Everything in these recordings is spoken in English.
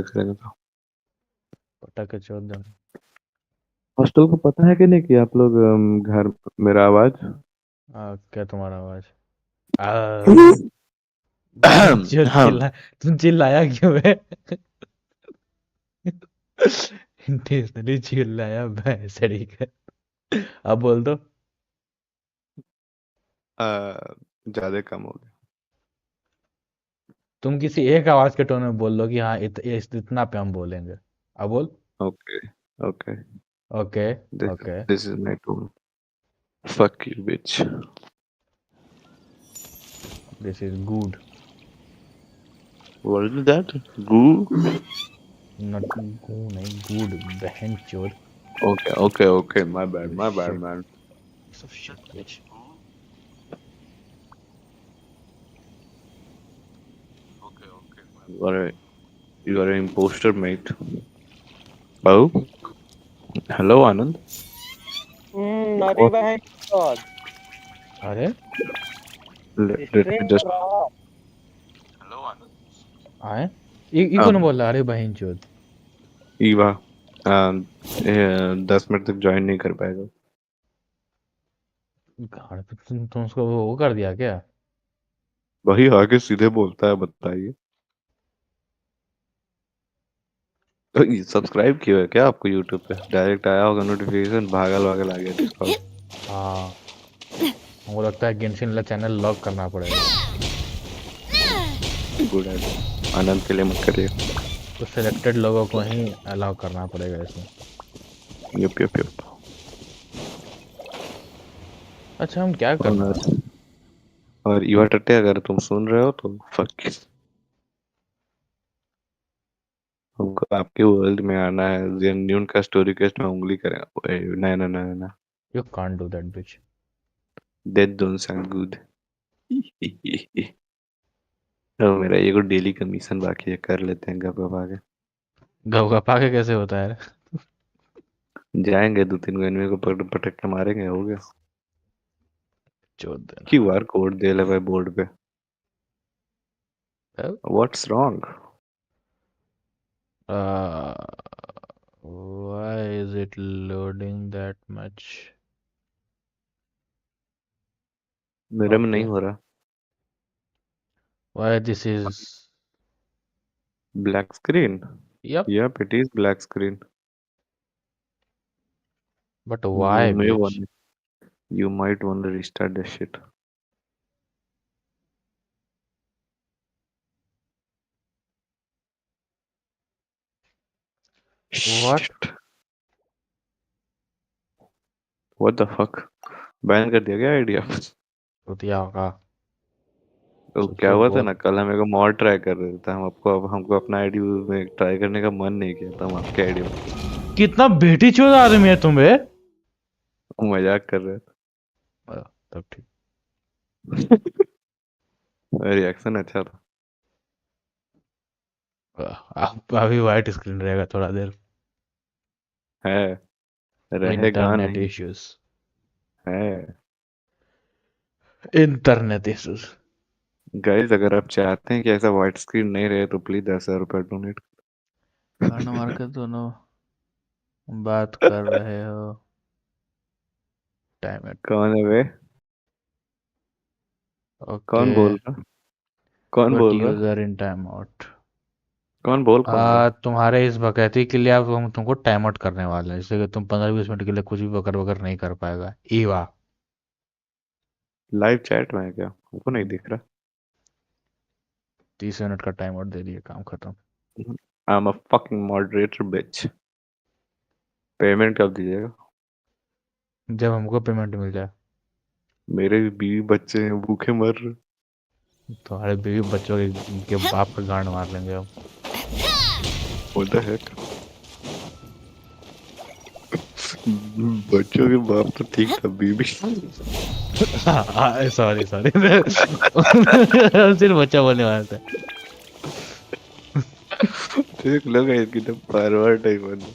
करेंगे तो पटा के चोद दो। हॉस्टल को पता है कि नहीं कि आप लोग घर मेरा आवाज क्या तुम्हारा आवाज? आ, जो हाँ तुम चिल्लाया क्यों है? इंटेंशनली चिल्लाया भैंसड़ी का। अब बोल दो। ज्यादा कम हो गया। तुम किसी एक आवाज के टोन में बोल लो कि हाँ इतना पे हम बोलेंगे। अब बोल। Okay okay okay. This okay. This is my tone fuck you bitch this is good. What is that goo not goo नहीं, गुड बहन चोद। Okay okay okay my You bad shit. Man Piece of shit, bitch. you are a you are an imposter mate oh hello Anand अरे what बहन चोद, अरे let me stream just कर रहा। आए ये कौन बोल रहा है? अरे बहन चोद। ईवा 10 मिनट तक ज्वाइन नहीं कर पाएगा गाड़ पे तुम उसको वो कर दिया क्या? वही आगे सीधे बोलता है बताइए तो ये सब्सक्राइब किया है क्या आपको यूट्यूब पे डायरेक्ट आया होगा नोटिफिकेशन भागल भागल आ गया डिस्कॉर्ड हाँ, हमको लगता है गेंशिन वाला चैनल लॉक करना पड़ेगा। गुड आइडिया आनंद के लिए मत करिए तो सिलेक्टेड लोगों को ही अलाउ करना पड़ेगा इसमें। यप यप यप अच्छा, हम क्या कर रहे हैं? और ईवा टट्टे अगर तुम सुन रहे हो तो फक हमको आपके वर्ल्ड में आना है जेन्यून का स्टोरी केस्ट में उंगली करें नहीं नहीं नहीं नहीं you can't do that bitch. That don't sound good तो मेरा ये को डेली कमीशन बाकी है कर लेते हैं गप गप आगे घव का पाके कैसे होता है? जाएंगे 2-3 एनिमी को पटक के मारेंगे हो गया चोद देना। क्यूआर कोड दे ले भाई बोर्ड पे Well, what's wrong uh, why is it loading that much? मेरे में नहीं Okay. हो रहा Why this is? Black screen Yep. yep it is black screen But you why, may bitch? want you might want to restart the shit What? shit what the fuck ban कर दिया क्या idea कुतिया होगा। तो क्या सोचो हुआ था ना बहुत। कल हम एक मॉड ट्राई कर रहे थे हम आपको अब हमको अपना आईडी में ट्राई करने का मन नहीं किया था हम आपके आईडी में कितना बेटी चोद आदमी है तुम बे? मजाक कर रहे तब ठीक। थे रिएक्शन अच्छा था अब अभी वाइट स्क्रीन रहेगा थोड़ा देर। है रहेगा इंटरनेट नहीं इश्यूज। है इंटरनेट इश्यूज। गाइस अगर आप चाहते हैं कि ऐसा व्हाइट स्क्रीन नहीं रहे तो प्लीज 10,000 रुपये डोनेट गाना मार के दोनों बात कर रहे हो। Time it. कौन है वे ओके। कौन बोल रहा कौन पुट बोल रहा यूजर इन टाइम आउट। कौन बोल कौन रहा तुम्हारे इस बकैती के लिए अब हम तुमको टाइम आउट करने वाले हैं, जिससे कि तुम 15-20 मिनट के लिए कुछ भी बकर बकर नहीं कर पाएगा। ईवा। लाइव चैट में है क्या हमको नहीं दिख रहा 30 मिनट का टाइम आउट दे दिए, काम खत्म। I am a fucking moderator bitch payment कब दीजिएगा जब हमको पेमेंट मिल जाए। मेरे भी बीवी बच्चे हैं भूखे मर रहे तुम्हारे बीवी बच्चों के बाप का गांड मार लेंगे हम। What the heck? बच्चों के बाप तो ठीक था बीबी सॉरी सॉरी। सिर्फ बच्चा बोलने वाला था। देख लो गाइस कितना फॉरवर्ड है बंदा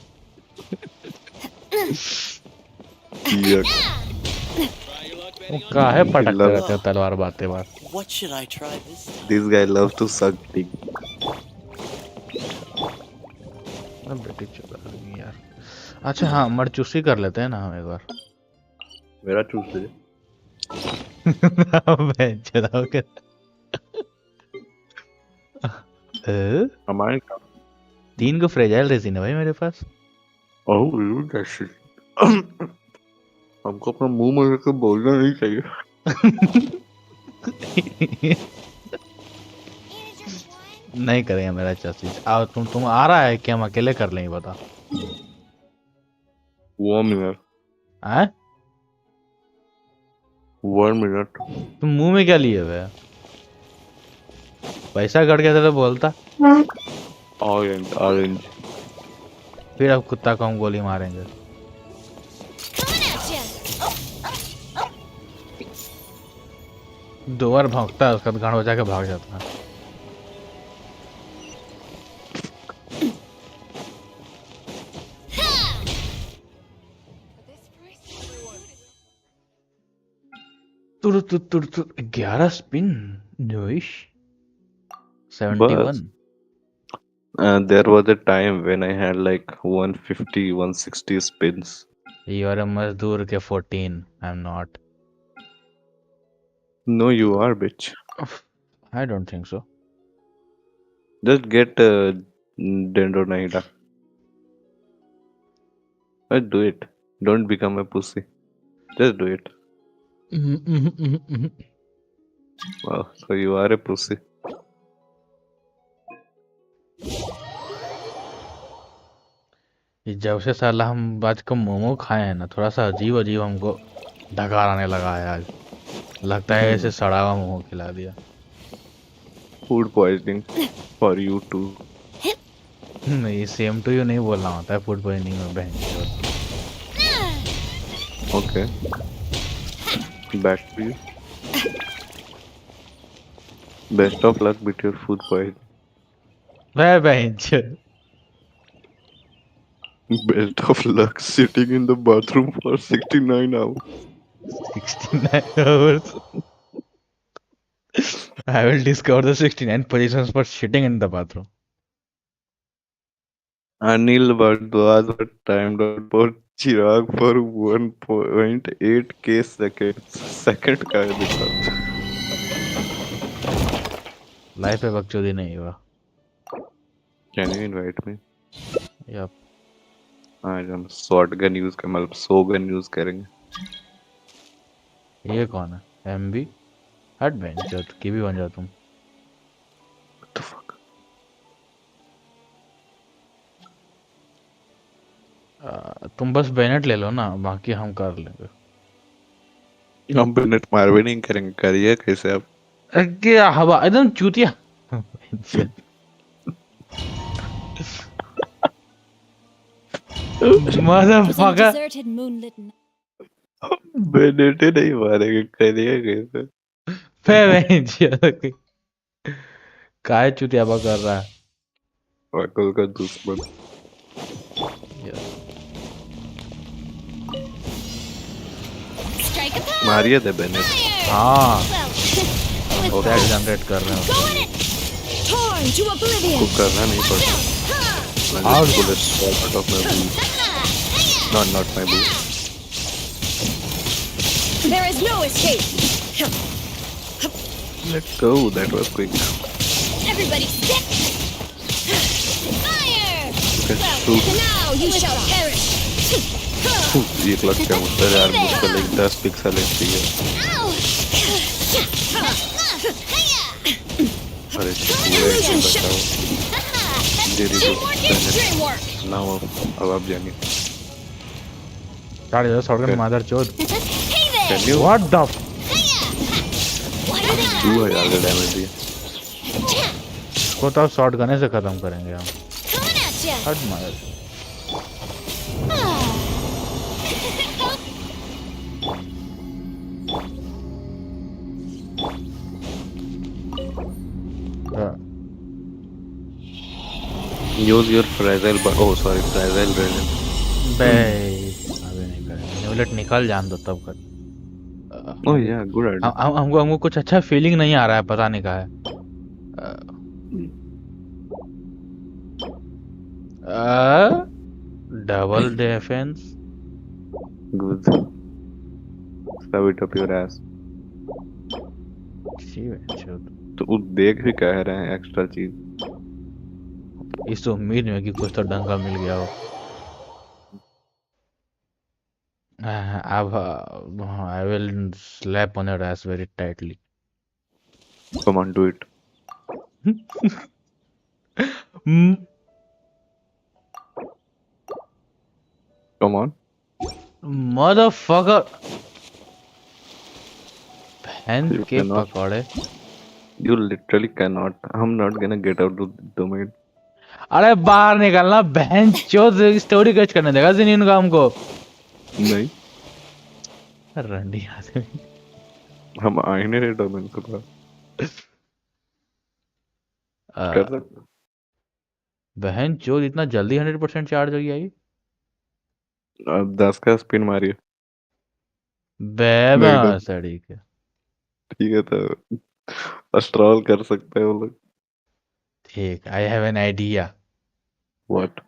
यक वो काहे पटकते love रहते हो तलवार बातें बात। What should I try this time? this guy loves to suck dick बेटी चुप रही यार। अच्छा हाँ, मरचूसी कर लेते हैं ना हम एक बार। मेरा चूस दे। चलाओगे? हमारे का 3 को फ्रेजाइल रेजिन है भाई मेरे पास। Oh you गैशी। हमको अपना मुंह में रख के बोलना नहीं चाहिए। नहीं करेंगे मेरा चसीज। आओ तुम आ रहा है कि हम अकेले कर लेंगे बता। 1 मिनट। हैं? 1 मिनट। तुम मुंह में क्या लिए हुए है? पैसा कट गया था तो बोलता। Orange orange. फिर अब कुत्ता को हम गोली मारेंगे। दो बार भौंकता है उसका गांड बजा के भाग जाता है। तुर तुर तुर तुर 11 spin. Zoish 71। There was a time when I had like 150, 160 spins. You are a मजदूर के 14। I am not. No, you are, bitch. I don't think so. Just get Dendro Nahida. Just do it. Don't become a pussy. Just do it. Wow, so you are a pussy. ये जब से साला हम आज का मोमो खाए हैं ना, थोड़ा सा अजीब अजीब हमको ढकार आने लगा है आज। लगता है ऐसे सड़ा हुआ मोमो खिला दिया। Food poisoning for you too. नहीं, सेम टू यू नहीं बोलना होता है फूड पॉइजनिंग में बहन। Okay. Back to you. Best of luck with your food poisoning. बहन। Best of luck sitting in the bathroom for 69 hours. 69 hours. I will discover the 69 positions for shitting in the bathroom. Anil Bhardwaj timed out for Chirag for 1.8k seconds. Second का है दिखा। Life पे बकचोदी नहीं हुआ। Can you invite me? Yup. आज हम shotgun use कर मतलब शोगन यूज करेंगे। ये कौन है? एमबी हट बेंच की भी बन जा तुम। What the fuck? तुम बस बेनेट ले लो ना, बाकी हम कर लेंगे। हम बेनेट मार भी नहीं करेंगे, करिए कैसे आप? क्या हवा एकदम चूतिया। Motherfucker. बेनेट ही नहीं मारेंगे, करिए कैसे? काय चुतियाबा कर रहा है? पागल का दुश्मन। मारिए दे बेनेट। हाँ स्टैक जनरेट कर रहे हैं। कुछ करना नहीं पड़ता। मैं just pull a sword out of my boot. Not my boot. There is no escape. Let's go. That was quick. Everybody stick. Fire. Okay, Well, shoot. now you shall perish. ये clutch क्या होता है यार? मुझको like 10 pixel HP है। Ow. अरे पूरे Illusion बचाओ। shot. देरी Teamwork is dreamwork. ना अब आप जाएंगे। साढ़े 10 शॉटगन मादर चोद। Hey there. Can you? What the? What are they? 2000 का डैमेज दिया। इसको तो शॉटगन से खत्म करेंगे हम। Coming at ya. हट मार। Use your fragile fragile raiden. बे अभी नहीं करेंगे। नेवलेट निकल जान दो तब कर। Oh yeah, good idea. हमको कुछ अच्छा फीलिंग नहीं आ रहा है, पता नहीं क्या है। Double defence. Good. Shove it up your ass. तो वो देख भी कह रहे हैं एक्स्ट्रा चीज। इस उम्मीद में कि कुछ तो ढंग का मिल गया हो। अब I will slap on your S very tightly. Come on, do it. Come on. Motherfucker. भैंस You के cannot. पकौड़े। You literally cannot. I'm not gonna get out of the domain. अरे बाहर निकलना बहन चोद स्टोरी कैच करने देगा जिन का हमको। नहीं, रंडी आदमी। हम आए नहीं रहे डोमेन के पास। कर सकते। बहन चोद इतना जल्दी 100% चार्ज हो गया ये। अब 10 का स्पिन मारिए। बेबा नहीं तो सड़ी के। ठीक है, तो अस्ट्रॉल कर सकते हैं वो लोग। ठीक, I have an idea. What?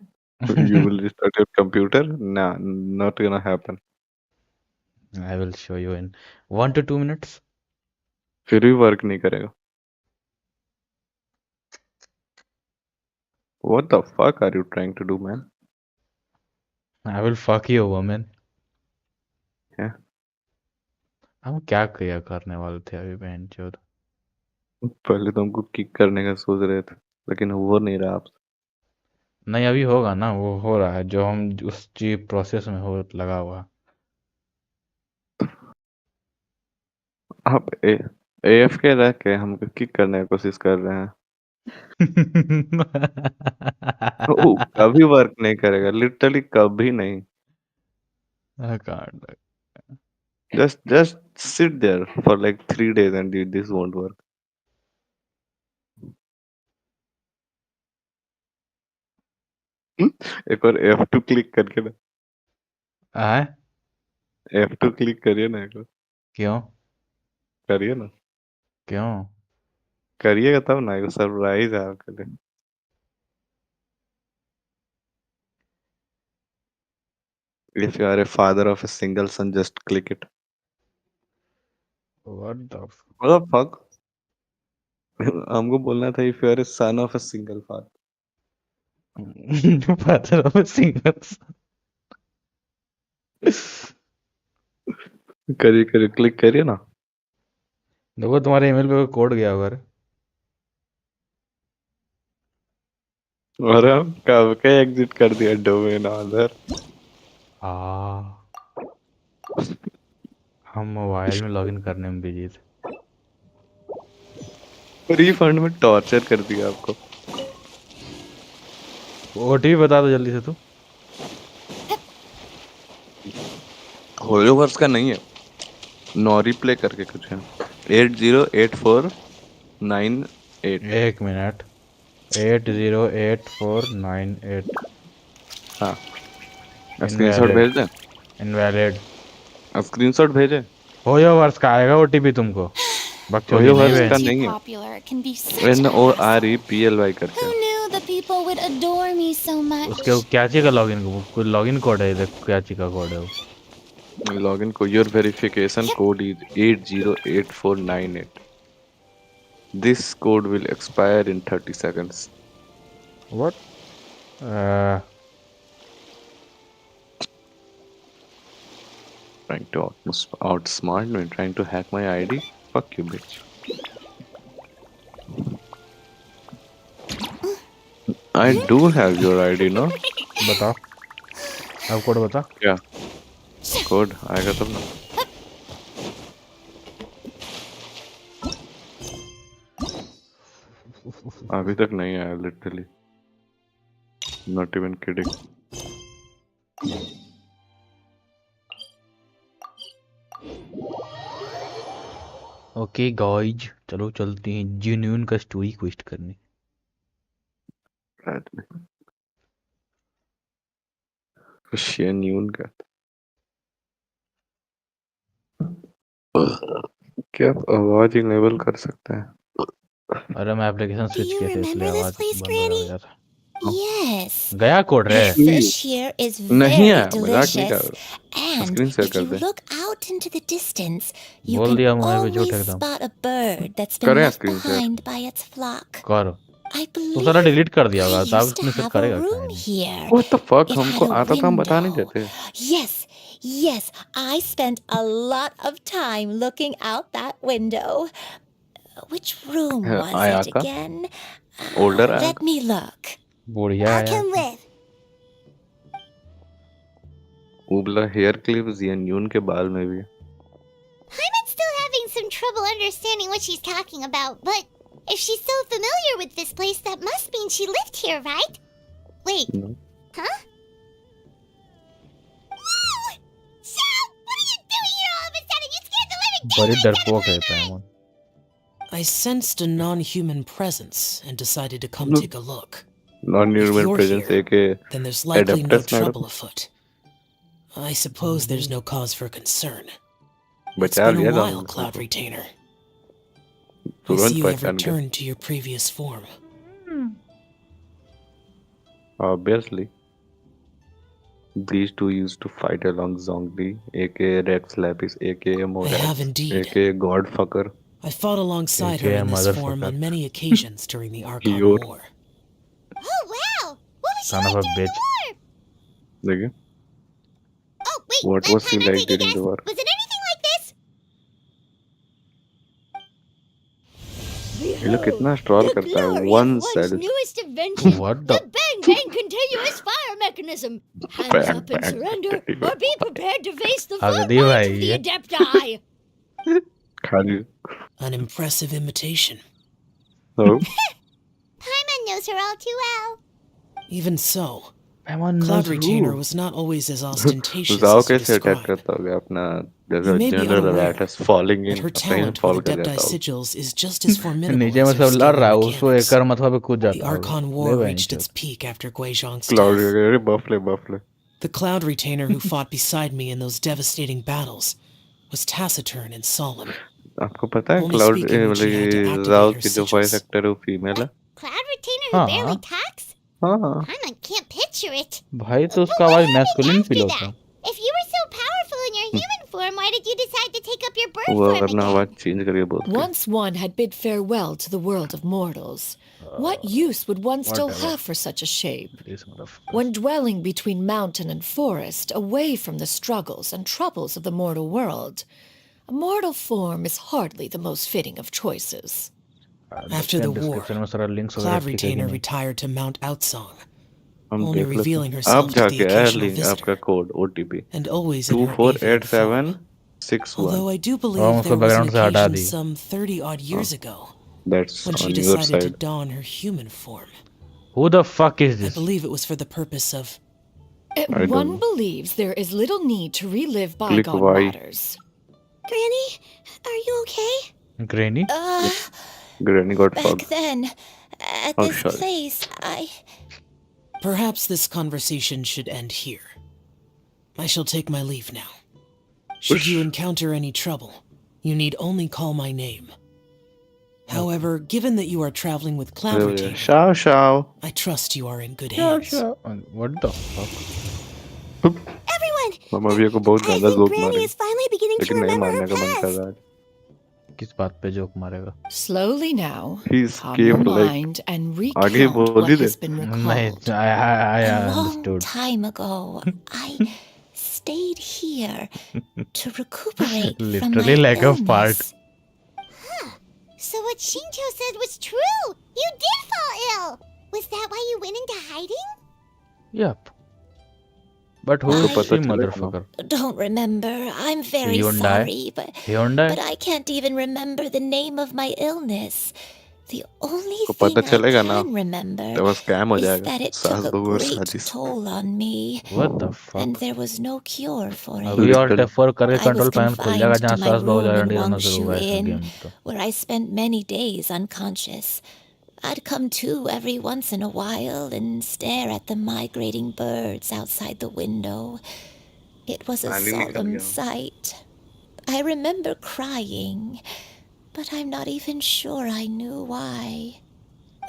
You will restart your computer? Nah, not gonna happen. I will show you in 1 to 2 minutes। फिर भी वर्क नहीं करेगा। What the fuck are you trying to do, man? I will fuck you woman. क्या? हम क्या किया करने वाले थे अभी बहन चोद। पहले तो हमको किक करने का सोच रहे थे, लेकिन हो नहीं रहा आपसे। नहीं अभी होगा ना, वो हो रहा है जो हम उस चीज प्रोसेस में हो लगा हुआ। आप AFK रह के हमको किक करने की कोशिश कर रहे हैं। वो कभी वर्क नहीं करेगा, लिटरली कभी नहीं। I can't. Just sit there for like 3 days and this won't work. एक और F2 क्लिक करके ना, है F2 क्लिक करिए ना, एक बार क्यों करिए ना, क्यों? करिएगा तब ना, एक सरप्राइज है आपके लिए। If you are a father of a single son, just click it. What the What the fuck? हमको बोलना था if you are a son of a single father. father of a single son. करिए करिए, click करिए ना। देखो तुम्हारे email पे कोड गया होगा रे। और हम कब के एग्जिट कर दिया डोमेन ऑर्डर। हम मोबाइल में लॉगिन करने में बिजी थे। रिफंड में टॉर्चर कर दिया आपको। ओटीपी बता दो जल्दी से तू। होलोवर्स का नहीं है, नॉरी प्ले करके कुछ है। 808498। एक मिनट 808498। हाँ, स्क्रीनशॉट भेज दें। इनवैलिड। स्क्रीनशॉट भेजे। होयोवर्स का आएगा ओटीपी तुमको। बकचोदी नहीं होयोवर्स का बहन। नहीं है, Popular, it can be such a hassle. NOREPLY करके। Who knew the people would adore me so much? उसके क्या चीज का लॉगिन कोई लॉगिन कोड है इधर, क्या चीज का कोड है वो? लॉगिन को your verification code is 808498। This code will expire in 30 seconds. What? Trying to outsmart me, trying to hack my ID. Fuck you, bitch. I do have your ID, no? बता अब code बता। क्या code आएगा तब ना। अभी तक नहीं आया, literally not even kidding. Okay guys चलो चलते हैं जेन्युइन का स्टोरी क्वेस्ट करने। शियान्यून का क्या आवाज इनेबल कर सकते हैं? अरे मैं एप्लीकेशन Do स्विच you किया था इसलिए remember this आवाज place, बंद हो Granny? गया था। Yes. गया कोड The रे fish here is नहीं very है, मजाक नहीं कर delicious. रहा। And स्क्रीन शेयर if कर you they. look out into the distance, you बोल can दिया मुझे भी झूठ always एकदम spot a bird that's been करें left screen share. behind by its flock. कर I तू सारा believe डिलीट कर दिया I होगा तो आप used to इसमें से have a करेगा क्या room नहीं here. What the fuck, It हमको had a आता था हम बता नहीं window. देते। Yes, yes, I spent a lot of time looking out that window. Which room was आया it का again? ओल्डर आया Let me look. बुढ़िया I है can live. उबला हेयर क्लिप ज़ियनयून के बाल में भी। I'm still having some trouble understanding what she's talking about, but if she's so familiar with this place, that must mean she lived here, right? Wait, No. huh? No! Shao, what are you doing here all of a sudden? You scared the living बड़ी daylights out of डरपोक है my mind! पैमोन I sensed a non-human presence and decided to come No. take a look. Non If human you're presence here, एक then there's likely no adapters madam trouble afoot. I suppose there's no cause for concern. It's बचा been a लिया while, जाऊंगा Cloud Retainer. I see तुरंत you have पहचान गया returned to your previous form. obviously these two used to fight along Zhongli aka Red Slappies aka I have Morax indeed. aka Godfucker I fought alongside her AKA in this form motherfucker. on many occasions during the Archon Your War. Oh, wow! What was she son of like a during bitch the war? देखिए Oh, wait, what was she can I like take a during guess? the war Was it anything like this? ये लोग कितना stroll The करता है glory one of one's said newest invention, What the the Bang Bang continuous fire mechanism. Hands bang up and bang surrender, or be prepared to face the full अगली might भाई of the ये Adepti. खाली An impressive imitation. oh Paimon knows her all too well. Even so, पैमोन Cloud knows Retainer who was not always as ostentatious जाओ as you कैसे attack describe. करता होगा अपना You जैसे may be general unaware rat falling that in her अपने ही talent fall with कर Adepti जाता होगा sigils is just as formidable नीचे में as her सब लड़ skill रहा है and उसको mechanics. एकर मतलब कूद The जाता होगा Archon ले War भाई reached चोद its peak after Guizhong's cloud death. अरे बफले The Cloud Retainer who fought beside me in those devastating battles was taciturn and solemn, आपको पता है only cloud speaking when she had to वाली activate जाओ her की जो voice sigils. Actor है वो फीमेल है Cloud Retainer who हाँ barely talks? हाँ Paimon can't picture it. भाई तो उसका What आवाज happened मैस्कुलिन after फील होता that? है If you were so powerful in your human form, why did you decide to take up your bird वो form वरना आवाज again? चेंज करके बोलते हैं Once one had bid farewell to the world of mortals, what use would one still whatever have for such a shape? This motherfucker. When dwelling between mountain and forest, away from the struggles and troubles of the mortal world, a mortal form is hardly the most fitting of choices. After the war, description में सारा links वगैरह Cloud ठीक है कि Retainer नहीं retired to Mount Outsong, हम only देख लेते revealing हैं herself अब to the जाके आया occasional लिंक आपका visitor, code OTP and always in her avian form. 248761 Although I do और believe उसको there was an बैकग्राउंड से हटा occasion the some 30-odd years ago that's when she on your decided to side don her human form. Who the fuck is I this believe it was for the purpose of... I don't One know. believes there is little need to relive Click bygone Y. matters. Granny, are you okay? Granny Granny got Back fucked then, at oh this sorry place, Perhaps this conversation should end here. I shall take my leave now. Should you encounter any trouble, you need only call my name. However, given that you are traveling with Cloud Retainer, Shao Shao I trust you are in good hands. what the fuck everyone, मामा भैया को बहुत I ज्यादा think joke Granny मारे is finally beginning to लेकिन नहीं remember मारने her का मन कर past. रहा है किस बात पे जोक मारेगा Slowly now, he calm your escaped like mind and आगे recount बोल what he they has been नहीं recalled. I A long understood time ago, I stayed here to recuperate from literally my like a fart illness. So what Shinto said was true! You did fall ill! Was that why you went into hiding? yep but who उसको is पता she चलेगा ना motherfucker Don't remember. I'm very Hyundai? sorry, but Hyundai I can't even remember the name of my illness. The only को thing पता I चलेगा ना can remember तो वो स्कैम हो is जाएगा that it सास took a बहू और great साजिश toll on me, what the and fuck there was no cure for अभी it. और Literally. F4 करके I was कंट्रोल पैनल खुल जाएगा confined जहाँ to my सास बहू room in गारंटी रहना शुरू Wangshu हुआ है इस Inn, गेम तो where I spent many days unconscious. I'd come to every once in a while and stare at the migrating birds outside the window. It was a पानी निकल solemn गया sight. I remember crying, but I'm not even sure I knew why.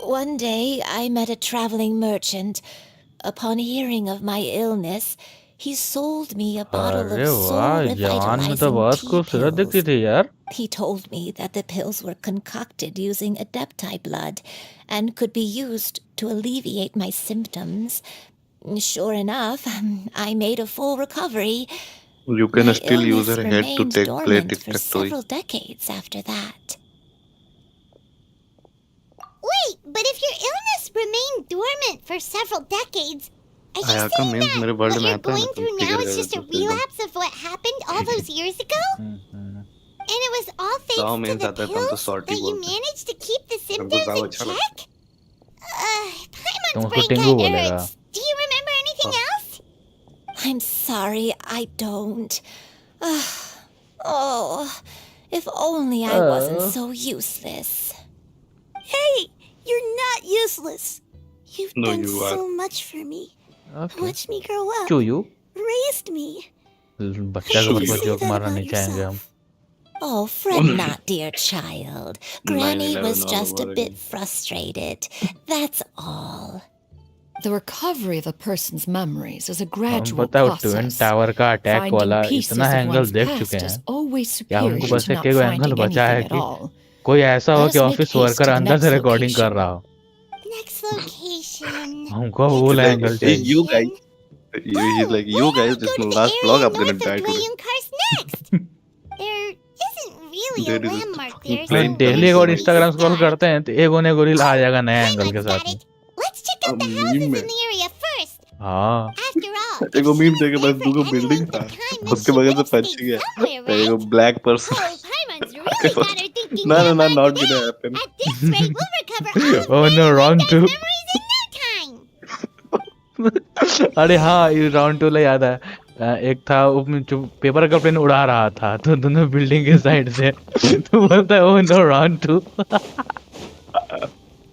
One day I met a traveling merchant. Upon hearing of my illness, he sold me a bottle अरे of वाह, soul जवान में तो revitalizing बहुत tea खूबसूरत दिखती pills. थी यार। He told me that the pills were concocted using adepti blood and could be used to alleviate my symptoms. Sure enough, I made a full recovery. You can My still use illness her head to remained take play dormant for tic-tac-toe. several decades after that. Wait, but if your illness remained dormant for several decades, are you Ayaka saying means that मेरे world what में you're आता है going ना, तुम through now figure is करो just a तो फिर तुम relapse of what happened all those years ago? And it was all गाँव thanks to means the आता है, तुम तो pills सॉर्टी that you बोलते हैं। managed to keep the तुमको symptoms गाँव in अच्छा लगता check? तुम Paimon's उसको brain टिंगू kinda बोलेगा। hurts. Do you remember anything Oh. else? I'm sorry, I don't. Oh, if only I wasn't so useless. Hey, you're not useless. You've No, done you are. so much for me. Okay. Watched me grow up. चूयू Raised me. बच्चा के You ऊपर say joke that मारना about नहीं चाहेंगे हम। yourself. Oh, fret not, dear child. Granny 9/11 was all just a over bit again. frustrated. That's all. The recovery of a person's memories is a हम gradual पता है वो twin process. Tower का attack Finding वाला pieces इतना of angle one's देख past चुके is हैं, always क्या superior हमको बस to एक not एंगल finding बचा है anything at कि all. कोई ऐसा हो Let कि us make office haste worker to the अंदर से next रिकॉर्डिंग कर location. रहा हो। Next location. हमको वो He's like, एंगल hey, चाहिए। you guys. He's like, you Why guys, don't we this go to the last area vlog, I'm gonna north die of today. Dwayne Cars next? There isn't really a There is a landmark fucking there, plane so daily coming एक where और from should it. we Instagram scroll start? करते हैं तो एक होने गोरिल आ जाएगा नए angle के Paimon's साथ got में। it. Let's check out the meme houses में in the area first. हाँ After all, if एगो she मीम was देखे there बस for दूगो any बिल्डिंग length था of time, then उसके she बगल would से have पंच stayed गया somewhere, एगो right? Black person Oh, Paimon's really got her thinking ना that hard not today. Gonna happen At this rate, we'll recover all of oh no Granny round Linda's too. memories in no time. अरे हाँ, ये round to याद है। एक था वो जो पेपर का प्लेन उड़ा रहा था तो दोनों बिल्डिंग के साइड से तो बोलता है ओह नो राउंड टू।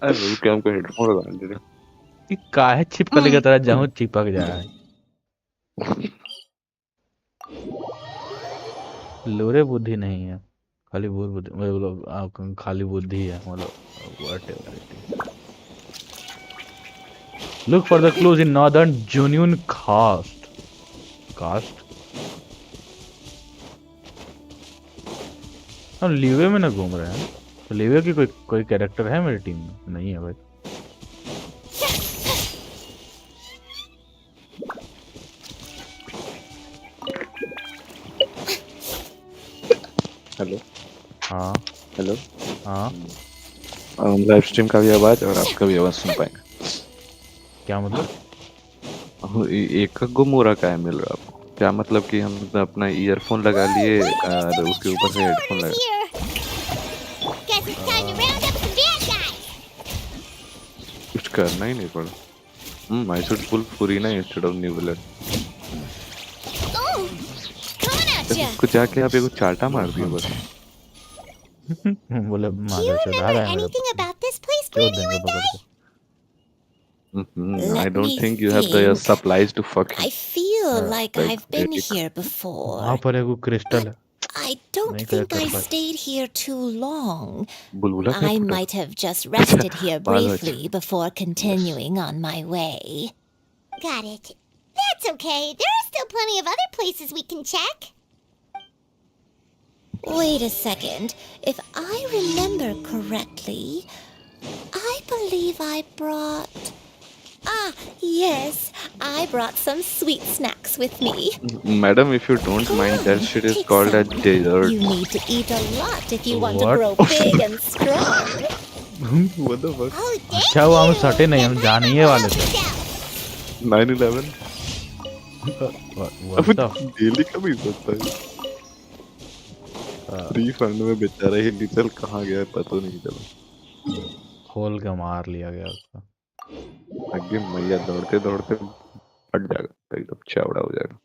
अरे रुक हमको हेडफोन लगा दे ये काहे छिपकली की तरह जाऊं चिपक जाए। लोरे बुद्धि नहीं है, खाली बुद्धि मतलब खाली बुद्धि है मतलब whatever it is. Look for the clues in northern Xianyun caste. हम लीवे में ना घूम रहे हैं तो लीवे की कोई कैरेक्टर है मेरी टीम में? नहीं है भाई। हेलो हाँ हेलो हाँ लाइव स्ट्रीम का भी आवाज और आपका भी आवाज सुन पाएंगे। क्या मतलब? एक गुम हो रहा है मिल रहा आपको क्या मतलब कि हम अपना ईयरफोन लगा लिए और उसके ऊपर से हेडफोन लगा Guess it's time to round up some bad guys. कुछ करना ही नहीं पड़ा। I should pull Furina instead of Neuvillette. Oh, coming at ya. कुछ जाके आप एगो चाटा मार दिया बस। बोले Do you माधव चढ़ा remember रहा है मेरे anything about this place, क्यों Granny देंगे Linda? पकड़ के। I Let don't me think you have the think. supplies to fuck him. I feel like like I've been Eric. here वहाँ before. पर एक क्रिस्टल है। I don't नहीं think कर I पाए। stayed here too long. बुलबुला I क्या might have just rested here Well, briefly before continuing on my way. Got it. That's okay. There are still plenty of other places we can check. Wait a second. If I remember correctly, I believe I brought... Ah, yes. I brought some sweet snacks with me. Madam, if you don't mind, that shit is Take called a some. dessert. You need to eat a lot if you want to What? grow big and strong. What the fuck? Oh, thank अच्छा वो हम you. सटे नहीं, हम Then जाने ही Paimon will वाले help थे। yourself. 9/11 What अब the- डेली का भी सकता है। फ्री फंड में बेचारा हिली चल कहाँ गया पता नहीं चला। खोल के मार लिया गया उसका। आगे मैया दौड़ते दौड़ते फट जाएगा एकदम चौड़ा हो जाएगा।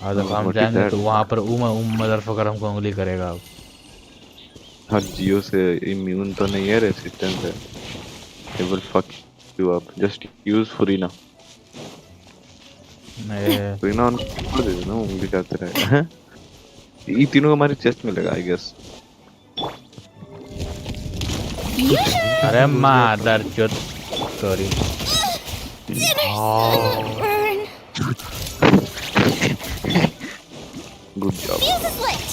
और जब हम What is जाएंगे that? तो वहाँ पर मदरफकर हमको उंगली करेगा अब। हाँ जियो से इम्यून तो नहीं है रेसिस्टेंस है। It will fuck you up. Just use furina. मैं furina on छोड़ दे ना उंगली जाते रहे। ये तीनों हमारे चेस्ट में लगा आई गेस। You sure अरे मादर चोद sorry Burn. Good job. Fuse is lit.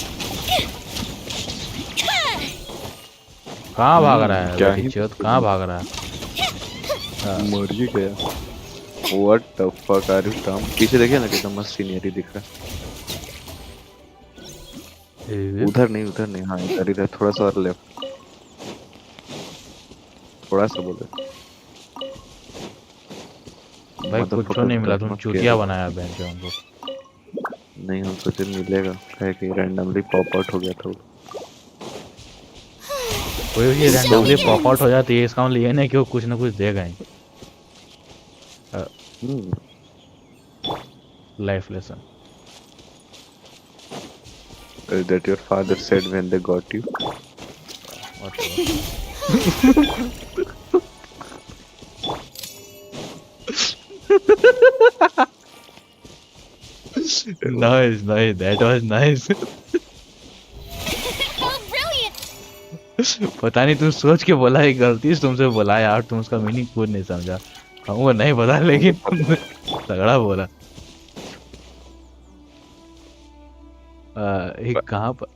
कहाँ भाग रहा है क्या बेटी ही चोद कहाँ भाग रहा है मर ही गया। What the fuck are you टम? पीछे देखिए ना कितना मस्त सीनरी दिख रहा है। उधर नहीं हाँ इधर थोड़ा सा और लेफ्ट थोड़ा सा बोले। भाई कुछ नहीं मिला तुम चूतिया बनाया बहन जो हमको। नहीं हम सोचे मिलेगा क्या कि रैंडमली पॉप आउट हो गया था वो। कोई भी रैंडमली पॉप आउट हो जाती है इसका मतलब ये नहीं कि वो कुछ ना कुछ देगा ही। Life lesson that your father said when they got you. Nice, that was nice. Oh, brilliant. पता नहीं तुम सोच के बोला है गलती से तुमसे बोला यार तुम उसका मीनिंग खुद नहीं समझा हमको नहीं पता लेकिन तुमने तगड़ा बोला। एक कहाँ पर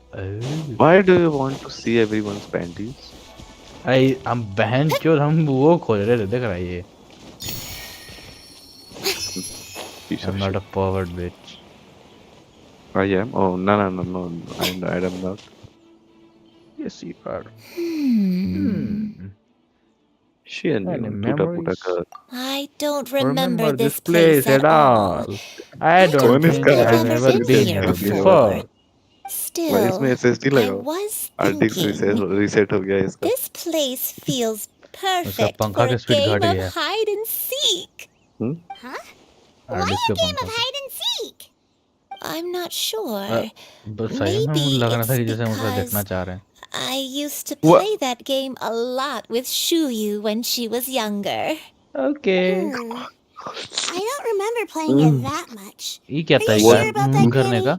Why do you want to see everyone's panties? हम बहन चोद हम वो खोज रहे थे देख रहा है ये। I'm not a pervert bitch. I am. Oh no. I am not. Yes, you are. Xianyun, puta girl. I don't remember this place place at all. I don't Kौन think इसका I've I've never been been here here before. before. भाई Still, इसमें SSD I लगाओ। was RTX thinking, reset हो गया इसका। this place feels perfect पंखा for की a speed game घट of गया। hide and seek. Huh? Why disk a पे game of पंखा hide and seek? I'm not sure. बस सही में Maybe लग रहा था कि it's जैसे हम उसका because देखना चाह रहे हैं। I used to What? play that game a lot with Shuyu when she was younger. Okay. I don't remember playing it that much. ये क्या Are you तरीका sure about that, करने Granny? का?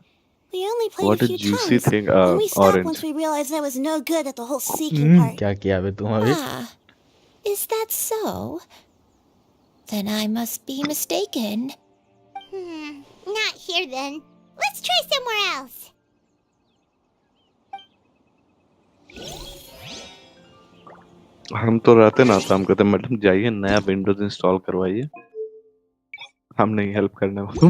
We only played What a a few juicy times, thing, and we stopped orange. once we realized that was no good at the whole seeking part. क्या किया बे तुम अभी? Ah, is that so? Then I must be mistaken. Not here then. Let's try somewhere else. हम तो रहते ना तो हम कहते मैडम जाइए नया विंडोज इंस्टॉल करवाइए। हम नहीं हेल्प करने वाले।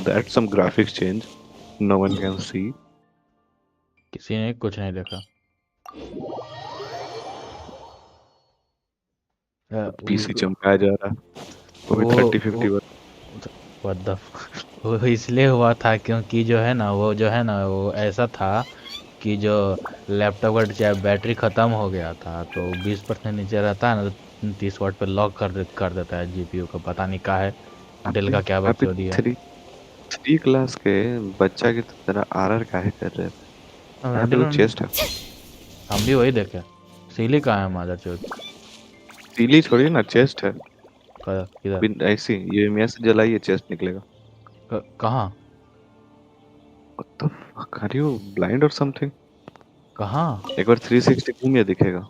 That's some graphics change. No one can see. किसी ने कुछ नहीं देखा। पीसी चमकाया जा रहा है। वो भी 3050 पर। What the वो इसलिए हुआ था क्योंकि जो है ना वो ऐसा था कि जो लैपटॉप का चाहे बैटरी खत्म हो गया था तो 20% नीचे रहता है ना तो 30 वाट पे लॉक कर देता है जीपीयू का। पता नहीं क्या है डेल का क्या बकचोदी है। 3 क्लास के बच्चा की तरह आरआर काहे कर रहे थे? यहाँ पे चेस्ट है। हम भी वही देखे। सीली कहाँ है मादर चोद? सीली छोड़िए ना चेस्ट है। किधर? ऐसी यूएमएस से जलाइए चेस्ट निकलेगा। कहाँ? What the fuck? Are you blind or something? कहाँ? एक बार 360 घूमिए दिखेगा।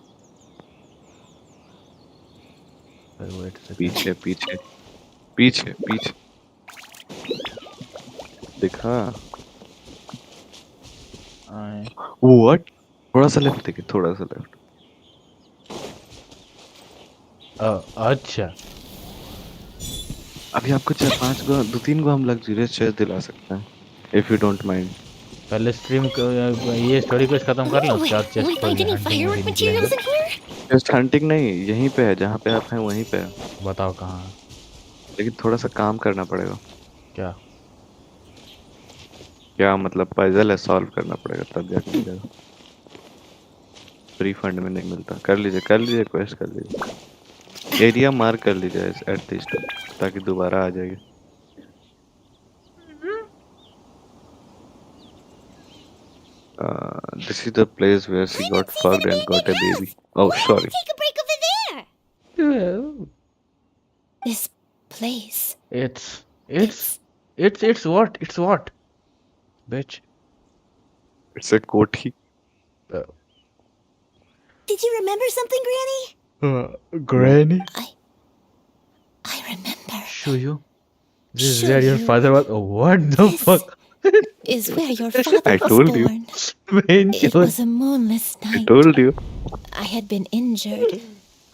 पीछे पीछे पीछे पीछे दिखा। What? थोड़ा सा लेफ्ट देखिए थोड़ा सा लेफ्ट। अच्छा अभी आपको 4-5 गो 2-3 गो हम लग्जरियस चेस्ट दिला सकते हैं if you don't mind. पहले स्ट्रीम ये स्टोरी कुछ खत्म कर लो उसके बाद चेस्ट पर चेस्ट हंटिंग नहीं यहीं पे है जहाँ पे आप हैं वहीं पे है। बताओ कहाँ? लेकिन थोड़ा सा काम करना पड़ेगा। क्या मतलब पजल है सॉल्व करना पड़ेगा तब जाके मिलेगा। फ्री फंड में नहीं मिलता। कर लीजिए क्वेस्ट कर लीजिए। एरिया मार्क कर लीजिए एटलीस्ट ताकि दोबारा आ जाएगी। This is the place where she got fucked and got a baby. Oh, sorry. Take a break over there. This place. It's what? Bitch. It's a कोठी. Did you remember something, Granny? Granny? I remember. Show you. This is Show where your you. father was. Oh, what the This fuck? is where your father I was told you. born. Man, It was a moonless I night. told you. I had been injured,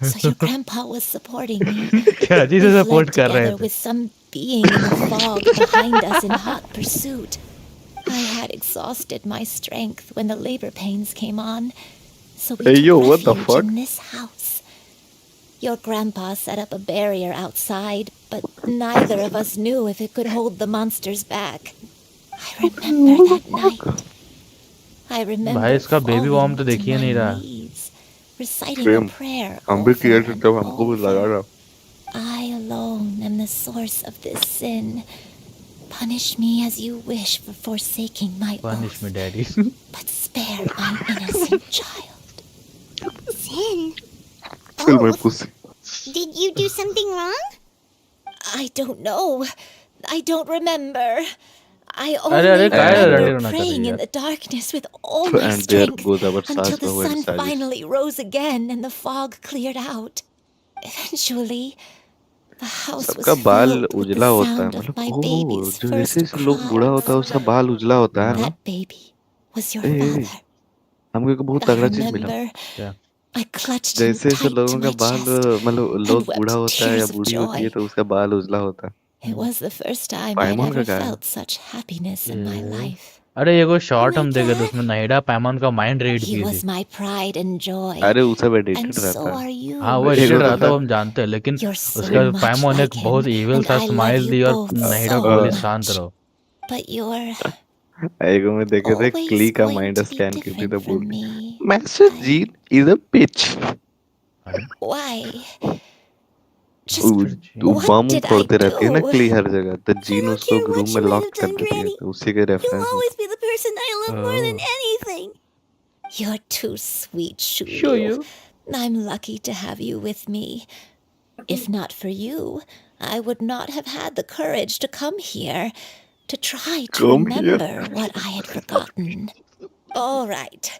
so your grandpa was supporting me. क्या जी से We support fled कर रहे together थे? with some being in the fog behind us in hot pursuit. I had exhausted my strength when the labor pains came on, so we Hey, took yo, what the refuge fuck? in this house. Your grandpa set up a barrier outside, but neither of us knew if it could hold the monsters back. I remember that night. I remember भाई इसका baby falling warm तो to देख ही my नहीं रहा. knees, reciting Same. a prayer हम भी over किए थे and तब हमको भी लगा over. था. I alone am the source of this sin. Punish me as you wish for forsaking my Punish oath, me, daddy. but spare my innocent child. Sin. Feel my Oh, pussy. did you do something wrong? I don't know. I don't remember. I अरे only काय And, रटे remember होना praying चाहिए in यार. the darkness with all my And there strength goes our until the Sasra sun Sajish. finally rose again and the fog cleared out. Eventually, the house was सबका बाल filled with उजला the होता है sound of मतलब my O baby's जो जैसे first जैसे लोग बूढ़ा होता है cries. उसका बाल उजला होता है ना. That baby was your A father. हमको एक बहुत I तगड़ा चीज मिला. remember क्या? I clutched him जैसे जैसे tight to लोगों का my बाल chest मतलब and लोग बूढ़ा wept होता है या tears of बूढ़ी होती है joy. तो उसका बाल उजला होता है. It was the first time I'd पाइमोन का ever क्या है? felt such happiness in my life. अरे ये कोई शॉर्ट my हम देखे थे dad? उसमें नहिडा पैमान का माइंड रीड He की was थी. my pride and joy, अरे उसे and एडिटेड so रहता are है. you. हाँ वो एक एडिटेड होता रहा था था वो हम जानते हैं लेकिन You're so उसका much पैमोन like एक बहुत him, इविल and सा I love स्माइल you दी और both नहिडा so बोली uh, शांत much. रहो. But you're एक में देखे थे always क्ली का going mind to be scan की थी different तो बोल from रही me. Master I... gene is a pitch. Why? Just वो what बम did I फोड़ते रहती है ना do? क्ली हर जगह तो I जीन don't उसको care रूम what में you might लॉक have कर done, देती है Granny. तो उसी के You'll रेफरेंस में. always be the person I love more than anything. You're too sweet, Show Shulu. you. I'm lucky to have you with me. If not for you, I would not have had the courage to come here to try to Come here. remember what I had forgotten. All right,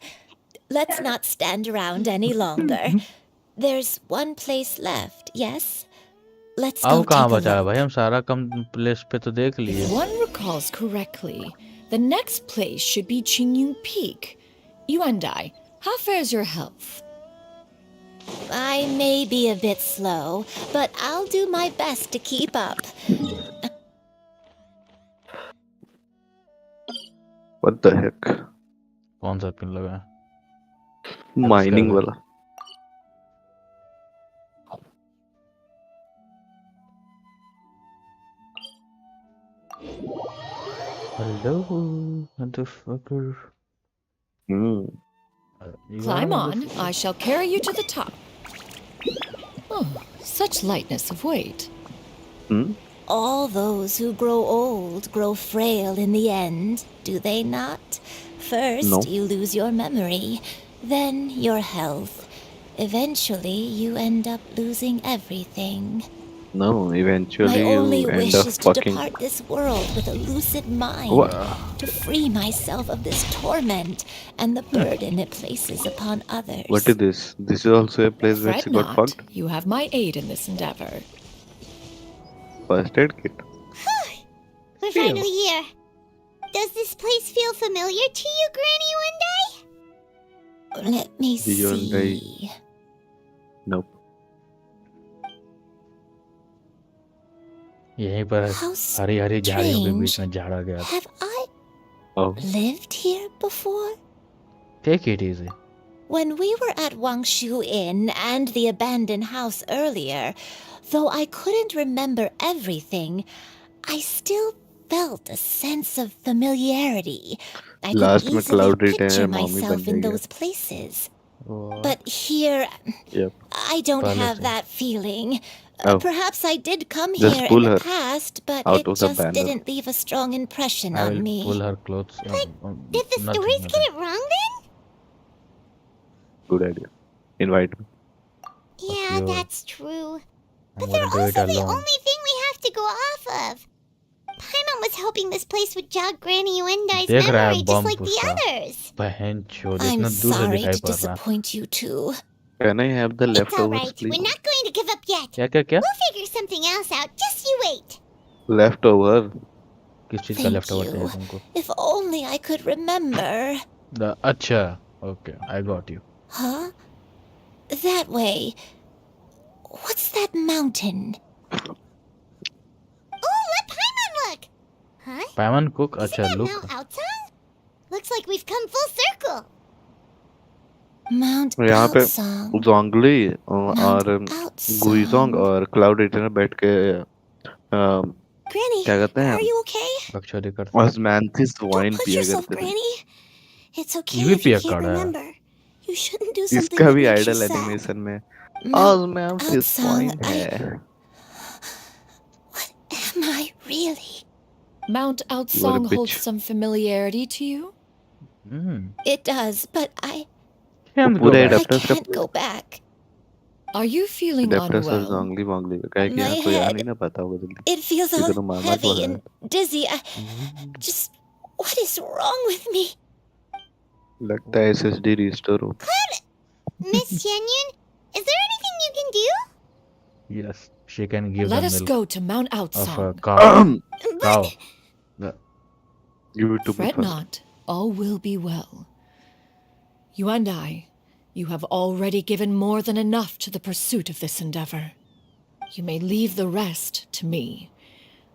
let's not stand around any longer. There's one place left, yes? Let's go अब कहाँ take a बचा है भाई? look. हम सारा कम place पे तो देख लिए. If one recalls correctly, the next place should be Xianyun Peak. You and I, how fares your health? I may be a bit slow, but I'll do my best to keep up. What the heck? कौन सा pin लगा है? Mining इसका- वाला. Hello, motherfucker. Hmm. You Climb are on, I shall carry you to the top. Oh, such lightness of weight. Hmm. All those who grow old grow frail in the end, do they not? First, No. you lose your memory, then your health. Eventually, you end up losing everything. No, eventually My only you wish end up is to fucking. depart this world with a lucid mind, What? to free myself of this torment and the burden it places upon others. What is this? This is also a place where Fret she got not, fucked. you have my aid in this endeavor. First aid kit. We're Feel. finally here. Does this place feel familiar to you, Granny One Day? Let me Hyundai. see. Nope. यहीं पर How Hari Hari झाड़ियों के बीच strange. में झाड़ा गया था. Have I Oh. lived here before? Take it easy. When we were at Wangshu Inn and the abandoned house earlier, though I couldn't remember everything, I still felt a sense of familiarity. I Last could में easily cloud return picture mommy myself बन in जाएगी. those places. What? But here, Yep. I don't Palace. have that feeling. Oh. Perhaps I did come Just here pull in her the past, but out it of the just banner. didn't leave a strong impression I on will me. pull her clothes. Did the stories get it wrong then? Good idea. Invite me. Yeah, you. that's true. I'm But gonna they're do it also the alone. only thing we have to go off of. Paimon was hoping this place would jog Granny Yuendai's देख रहा है memory just bomb like the उसका others. बहन चोद I'm इतना दूर से sorry दिखाई to पड़ रहा disappoint you too. Can I have the It's all leftovers, right. please? We're not going to give up yet. क्या क्या क्या We'll figure something else out. Just you wait. Leftover. किस चीज का Thank लेफ्ट ओवर चाहिए you. तुमको If only I could remember. अच्छा okay I got you Huh? That way. What's that mountain? Oh, let Paimon look. Huh? Paimon cook Isn't अच्छा that look Mount Outsong? Looks like we've come full circle. Mount यहाँ पे Outsong. zhongli और Outsong. गुईजोंग और cloud editor बैठ के Granny, क्या कहते हैं are you okay? बकचोदी करते ऑस्मैंथिस Don't वाइन push पिया yourself, करते थे Granny. It's okay ये भी if you पिया can't करा है remember. You shouldn't do something इसका that भी makes you idle sad. Animation में Mount ऑस्मैंथिस Outsong. वाइन है Am I really? Mount You are a Outsong holds bitch. some familiarity to you? It does, but I हम पूरे go back. Adapters का can't go back. Are you feeling adapters और unwell? zhongli वोंगली का क्या किया My कोई आ head. नहीं ना पता होगा जल्दी It feels इधर all तो मामा heavy को है and dizzy. Just what is wrong with me? लगता है एसएसडी रिस्टोर हो Miss Xianyun, is there anything you can do? Yes, she can give Let the us milk go to Mount of a Outsong. cow. Cow. give it to me Fret first not, all will be well. You and I, you have already given more than enough to the pursuit of this endeavor. You may leave the rest to me.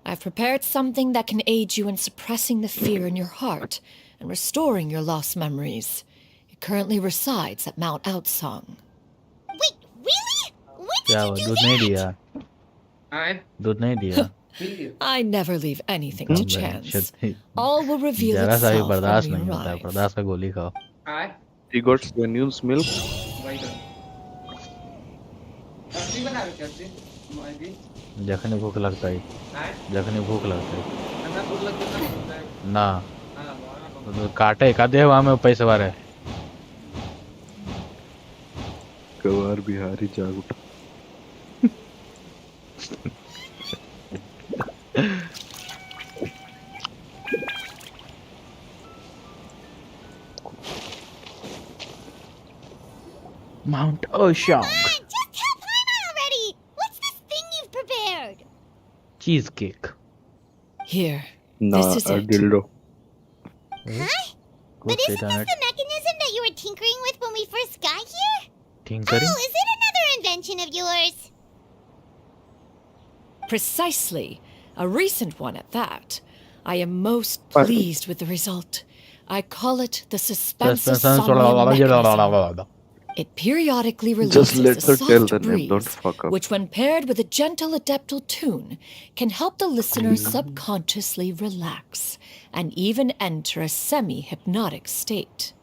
I've prepared something that can aid you in suppressing the fear in your heart and restoring your lost memories. It currently resides at Mount Outsong. Wait, really? When did क्या you वो do दूध नहीं that? दिया दूध नहीं दिया I never leave anything to chance. shit. All will reveal जरा सा भी itself बर्दाश्त when we नहीं होता है arrive. बर्दाश्त का गोली खाओ he got Xianyun's milk जखनी भूख लगता है जखनी भूख लगता है ना काटे का दे वहाँ में पैसे वाले गवार बिहारी जाग उठा Mount Oshang Just tell Paimon already. What's this thing you've prepared? cheesecake Here, ना this is it. dildo But What's isn't it on this it? the mechanism that you were tinkering with when we first got here? Tinkering? Oh, is it another invention of yours? Precisely. A recent one at that. I am most What? pleased with the result. I call it the Suspense suspense mechanism. It periodically just releases let a her tell soft the name don't breeze, fuck up which when paired with a gentle adeptal tune, can help the listener subconsciously relax and even enter a semi-hypnotic state.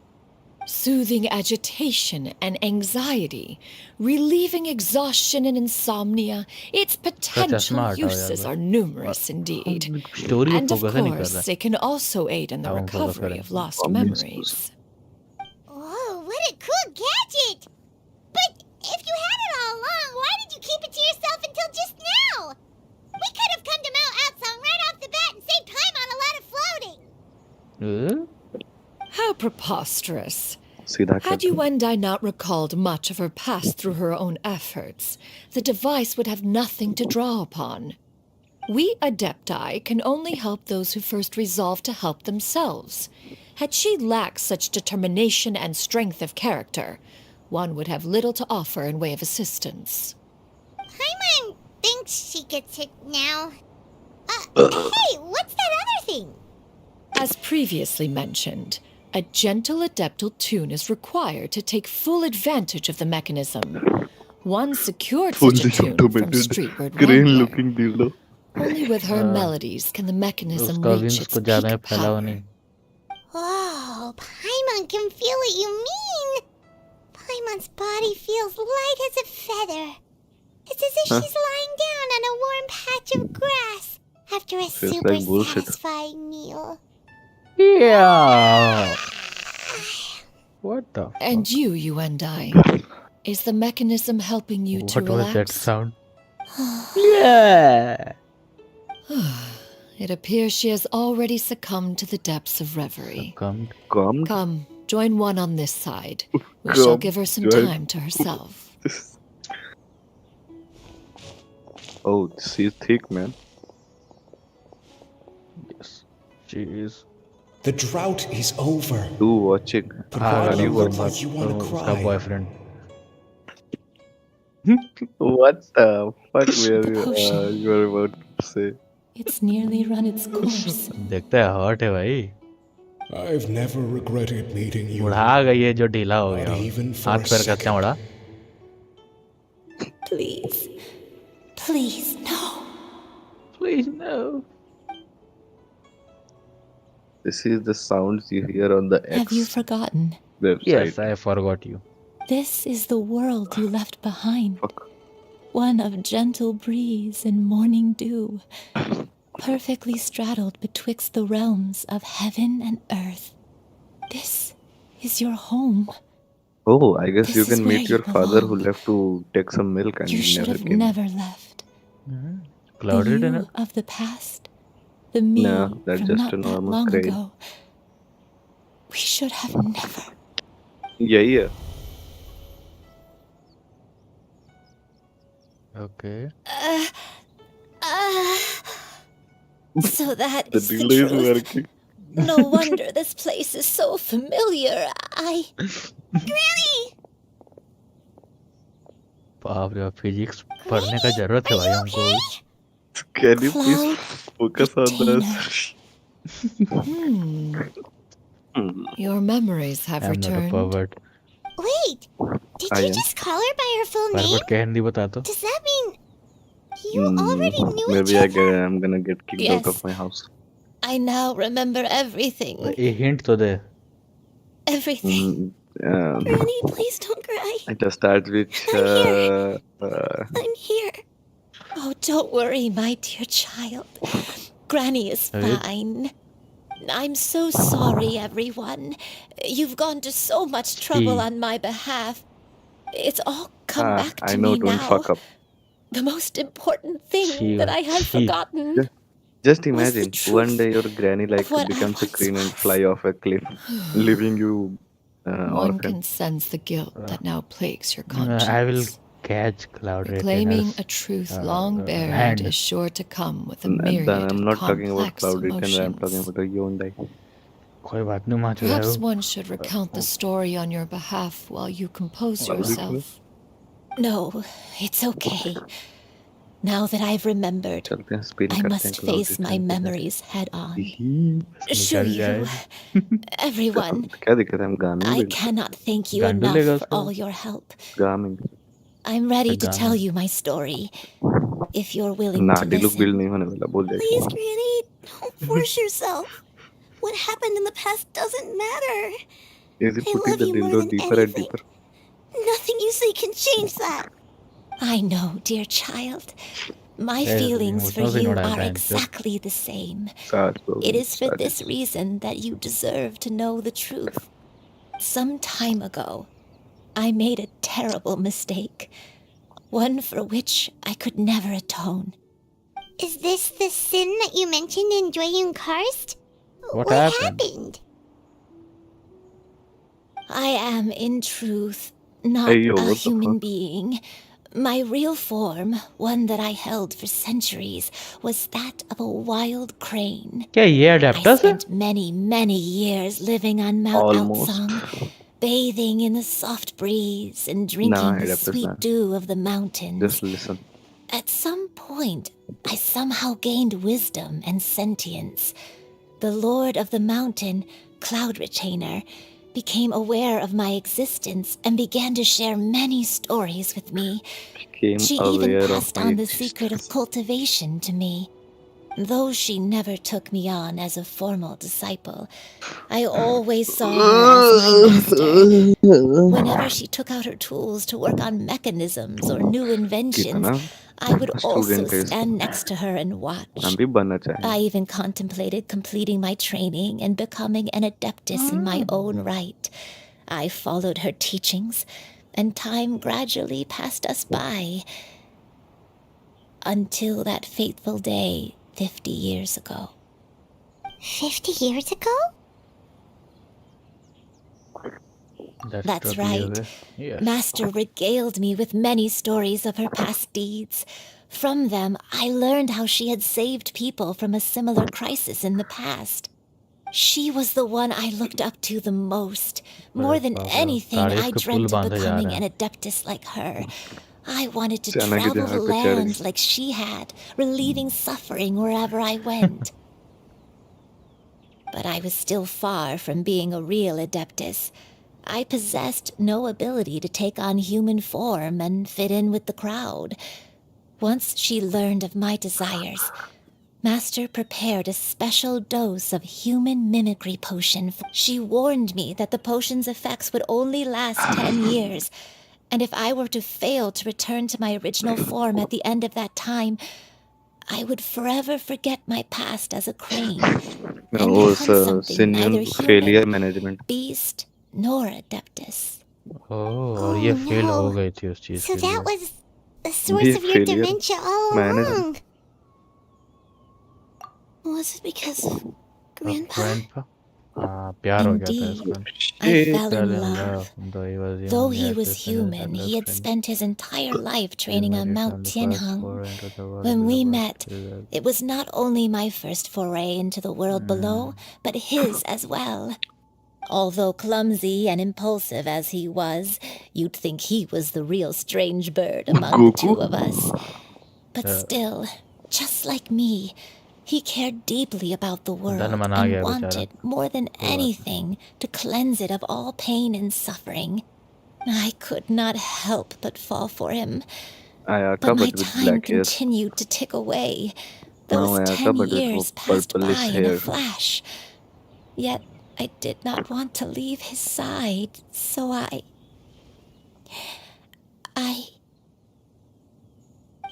Soothing agitation and anxiety, relieving exhaustion and insomnia, its potential smart, oh, yeah, uses but- are numerous indeed. Story And of focus नहीं कर course, रहा it can also aid in the I won't focus recovery on of it. lost Obvious. memories. Whoa, what a cool gadget! But if you had it all along, why did you keep it to yourself until just now? We could have come to Mount Outsong right off the bat and saved Paimon a lot of floating. How preposterous. सीधा Had कर you and I not recalled much of her past through her own efforts, the device would have nothing to draw upon. We Adepti can only help those who first resolve to help themselves. Had she lacked such determination and strength of character, one would have little to offer in way of assistance. Paimon thinks she gets it now. Hey, what's that other thing? As previously mentioned, a gentle adeptal tune is required to take full advantage of the mechanism. One secured such a tune from streetward green wrangler. looking dildo Only with her melodies can the mechanism उसका reach wings its को ज्यादा peak फैलाओ power. नहीं Whoa, Paimon can feel what you mean. Paimon's body feels light as a feather. It's as if she's lying down on a warm patch of grass after a Feels super like bullshit. satisfying meal. yeah what the And you and I. Is the mechanism helping you to what was that relax? sound yeah it appears she has already succumbed to the depths of reverie. Come. Come, Come, join one on this side. We shall come, give her some join. time to herself. Oh, she's thick, man. Yes. She is. The drought is over. Do watching. But Ah, why do you वो look like you want to उसका cry? boyfriend. What the fuck were The potion. you were about to say? It's nearly run its course. देखते हैं hurt है भाई. I've never regretted meeting you. बुढ़ा गई है जो ढीला हो Not गया. even for हाथ a पैर का second. चमड़ा. Please. Please, no. Please no. This is the sounds you hear on the Have you X forgotten? website. Yes, I forgot you. This is the world you left behind. Fuck. One of gentle breeze and morning dew, perfectly straddled betwixt the realms of heaven and earth. This is your home. Oh, I guess This you is can where meet you your father who belong. left to take some milk and You should never have came. never left. The Clouded in you it. of the past, the me No, that's from just not a that normal long crane. ago. We should have never. Yeah. Okay. So that The is the delay is truth. working. No wonder this place is so familiar. बाप रे, physics पढ़ने का जरूरत है भाई हमको. Can you please Cloud focus on retainer. this? Your memories have I'm not a returned. pervert. Wait, did I you am. just call her by her full name? Pervert क्या हिंदी बता तो. Does that mean you already knew each Maybe other? I'm gonna get kicked out Yes. of my house. I now remember everything. ये hint तो दे. Everything. Granny, please don't cry. It just starts with I'm here. Oh, don't worry, my dear child. Granny is Right. fine. I'm so sorry, everyone. You've gone to so much trouble Gee. on my behalf. It's all come back I to know, me don't now. fuck up. The most important thing Gee, that I had gee. forgotten. Just Was the imagine truth one day your granny of what I becomes a once crane and was. fly off a cliff, leaving you One orphan. can sense the guilt that now plagues your conscience. I will catch cloud Reclaiming retainers. a truth long buried hand. is sure to come with a Then myriad I'm of not talking about complex cloud retainer, I'm talking emotions. about a Hyundai. कोई बात नहीं, माँ चुराए Perhaps हो. one should recount the story on your behalf while you compose Well, yourself. No, it's okay. Now that I've remembered, चलते हैं spin I करते हैं must cloud face my retainer के memories head on. साथ। Shoo निकल you, जाए. everyone. क्या दिक्कत है हम गाने I में बिल्कुल cannot thank you गांडू enough लेगा for उसको. all your help. गाने I'm ready to गाना. tell you my story, if you're willing to naughty look build listen. नहीं होने वाला बोल Please, जाएगा। Granny, don't force yourself. What happened in the past doesn't matter. Is it I putting love the you more dildo than deeper and anything. deeper? Nothing you say can change that. I know, dear child. My Yes, feelings for emotional you thing, are right? exactly the same. Start, bro. It is for Start this it. reason that you deserve to know the truth. Some time ago, I made a terrible mistake, one for which I could never atone. Is this the sin that you mentioned in Dwayun Karst? What happened? happened? I am, in truth, not Hey, yo, a what the human fuck? being. My real form, one that I held for centuries, was that of a wild crane. क्या ये I adapters है? spent many, many years living on Mount Almost. Altsong, bathing in the soft breeze and drinking the adapters sweet nah. dew of the mountains. Just listen. At some point, I somehow gained wisdom and sentience. The Lord of the Mountain, Cloud Retainer, became aware of my existence and began to share many stories with me. Became She even aware of passed my on the secret of existence. cultivation to me. Though she never took me on as a formal disciple, I always saw her as my master. Whenever she took out her tools to work on mechanisms or new inventions, कितना I would also student है stand इसको? next to her and watch. हम भी बनना चाहेंगे। I even contemplated completing my training and becoming an adeptus in my own right. I followed her teachings, and time gradually passed us by. Until that fateful day, 50 years ago. 50 years ago? That's totally right. okay. Yes. Master regaled me with many stories of her past deeds. From them, I learned how she had saved people from a similar crisis in the past. She was the one I looked up to the most. More than बाप रे, anything, तारीफ I के पुल dreamt of बांधे जा becoming रहे an हैं. adeptus like her. I wanted to Sienna की travel the जहाँ पे चढ़ land like she had, relieving suffering wherever I went. But I was still far from being a real adeptus. I possessed no ability to take on human form and fit in with the crowd. Once she learned of my desires, Master prepared a special dose of human mimicry potion. She warned me that the potion's effects would only last 10 years, and if I were to fail to return to my original form at the end of that time, I would forever forget my past as a crane and वो become something neither failure human, management. beast, nor adeptus. और ये Oh, fail हो no. गई थी उस चीज So के लिए. that was the source Be of your failure dementia all management. along. Was it because of Grandpa? Grandpa? हाँ, प्यार हो गया था Indeed, इसका. I fell Fell in in love. love, though he was Though young, he yes, was his human, he had friend. spent his entire life training He on made Mount his family first Tianheng. foray into the world When we below, met, but still, it was not only my first foray into the world below, but his as well. Although clumsy and impulsive as he was, you'd think he was the real strange bird among the two of us. But still, just like me, he cared deeply about the world मन आ and गया बेचारा. wanted, more than anything, to cleanse it of all pain and suffering. I could not help but fall for him. Ayaka But my but with time black hair. continued to tick away. No, Those Ayaka 10 but with years passed purplish by in a hair. flash. Yet I did not want to leave his side, so I...